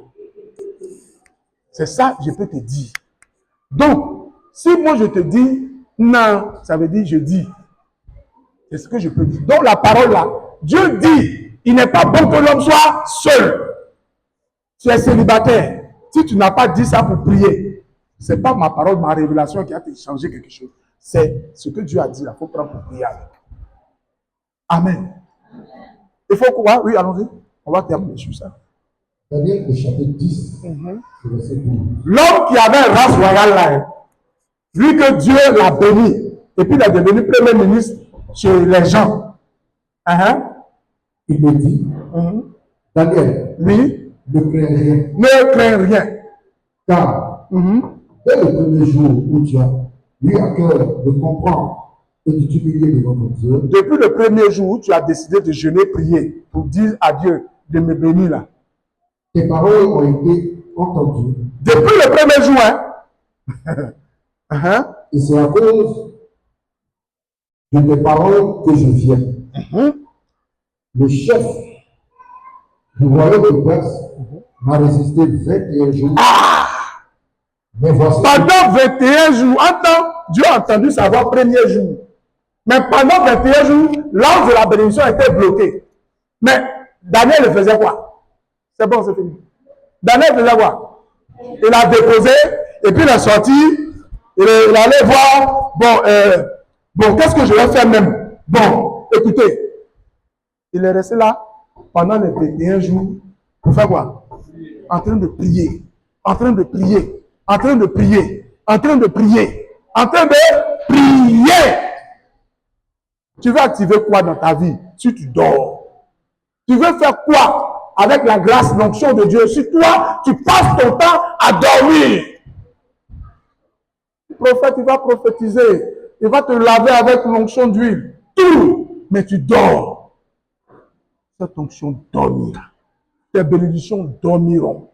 C'est ça que je peux te dire. Donc, si moi je te dis, non, ça veut dire je dis. C'est ce que je peux dire. Donc la parole là, Dieu dit, il n'est pas bon que l'homme soit seul. Tu es célibataire. Si tu n'as pas dit ça pour prier, ce n'est pas ma parole, ma révélation qui a te changé quelque chose. C'est ce que Dieu a dit là, il faut prendre pour prier avec. Amen. Il faut quoi? Oui, allons-y. On va terminer sur ça. Daniel, le chapitre 10, verset 12. L'homme qui avait une race royale là, vu que Dieu l'a béni, et puis il est devenu premier ministre chez les gens. Il me dit, Daniel, Oui, ne crains rien, ne crains rien. car dès le premier jour où tu as eu à cœur de comprendre et de t'humilier devant ton Dieu, Depuis le premier jour où tu as décidé de jeûner, prier, pour dire à Dieu de me bénir là. tes paroles ont été entendues. Depuis le premier jour, Et c'est à cause de tes paroles que je viens. Le chef du royaume de Perse m'a résisté 21 jours. Mais voici, Pendant 21 jours, Dieu a entendu sa voix premier jour. Mais pendant 21 jours, l'ange de la bénédiction était bloqué. Mais Daniel le faisait quoi? C'est bon, c'est fini. Daniel faisait quoi? Il a déposé, et puis il est sorti, il allait voir, bon, qu'est-ce que je vais faire même? Bon, écoutez, il est resté là pendant les 21 jours pour faire quoi? En train de prier, en train de prier, en train de prier, en train de prier, en train de prier. Tu veux activer quoi dans ta vie si tu dors? Tu veux faire quoi avec la grâce, l'onction de Dieu si toi, tu passes ton temps à dormir? Le prophète, il va prophétiser, il va te laver avec l'onction d'huile, tout, mais tu dors. Cette onction dormira. Tes bénédictions dormiront.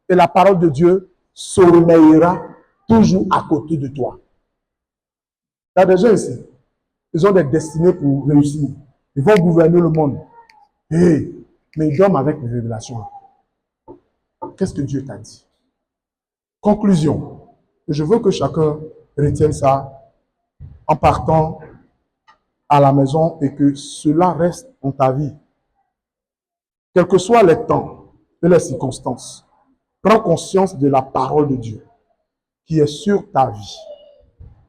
Et la parole de Dieu sommeillera toujours à côté de toi. Il y a des gens ici, ils ont des destinées pour réussir. Ils vont gouverner le monde. Mais ils dorment avec les révélations. Qu'est-ce que Dieu t'a dit? Conclusion. Je veux que chacun retienne ça en partant à la maison et que cela reste dans ta vie. Quels que soient les temps et les circonstances, prends conscience de la parole de Dieu qui est sur ta vie,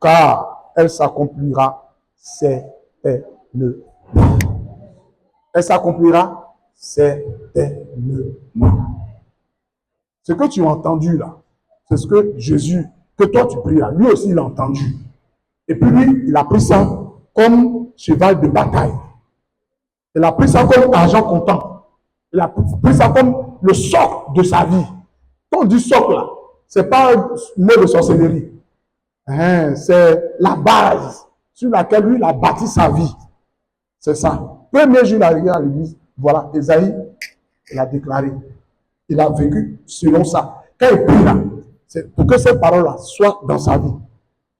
car elle s'accomplira certainement. Elle s'accomplira certainement. Ce que tu as entendu là, c'est ce que Jésus, que toi tu pries là, lui aussi il a entendu. Et puis lui, il a pris ça comme cheval de bataille. Il a pris ça comme argent comptant. Il a pris ça comme le socle de sa vie. Quand on dit socle là, c'est pas un mot de sorcellerie. C'est la base sur laquelle lui il a bâti sa vie. C'est ça. Premier jour, il est arrivé à l'église. Voilà, Esaïe, il a déclaré. Il a vécu selon ça. Quand il prie là, c'est pour que cette parole-là soit dans sa vie.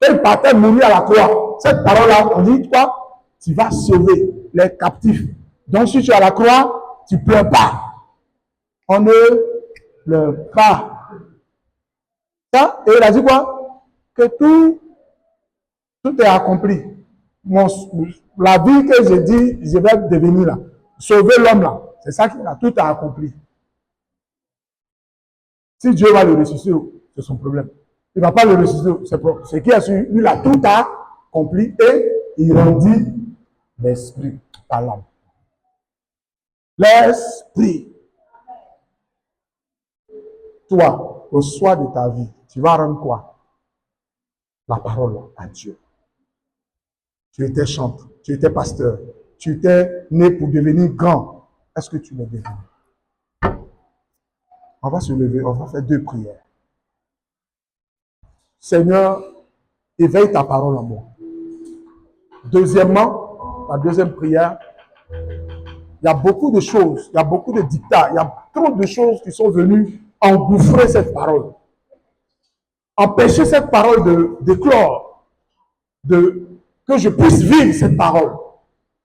Quand il partait mourir à la croix, cette parole-là, on dit quoi? Tu vas sauver les captifs. Donc si tu es à la croix, tu ne pleures pas. On ne pleure pas. Ça, et il a dit quoi? Que tout est accompli. La vie que j'ai dit, je vais devenir là. Sauver l'homme là. C'est ça qu'il a, tout est accompli. Si Dieu va le ressusciter, c'est son problème. Il ne va pas le ressusciter, c'est qui a su, lui là, tout a accompli et il rendit l'esprit par l'âme. L'esprit. Toi, au soir de ta vie, tu vas rendre quoi? La parole à Dieu. Tu étais chanteur, tu étais pasteur, tu étais né pour devenir grand. Est-ce que tu l'es devenu? On va se lever, on va faire 2 prières. Seigneur, éveille ta parole en moi. Deuxièmement, la deuxième prière, il y a beaucoup de choses, il y a beaucoup de dictats, il y a trop de choses qui sont venues engouffrer cette parole. Empêcher cette parole d'éclore, que je puisse vivre cette parole,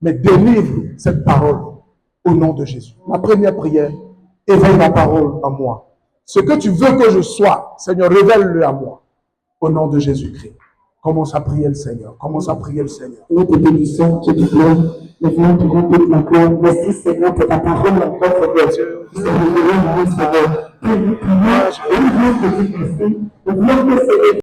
mais délivre cette parole au nom de Jésus. La première prière, éveille la parole en moi. Ce que tu veux que je sois, Seigneur, révèle-le à moi. Au nom de Jésus-Christ. Commence à prier le Seigneur. Commence à prier le Seigneur. Nous te bénissons, te disons, nous voulons te rendre toute la gloire. Merci Seigneur pour ta parole, notre Dieu. Nous te bénissons, Seigneur. Que nous prions, et nous voulons te dire merci. Nous voulons que Seigneur.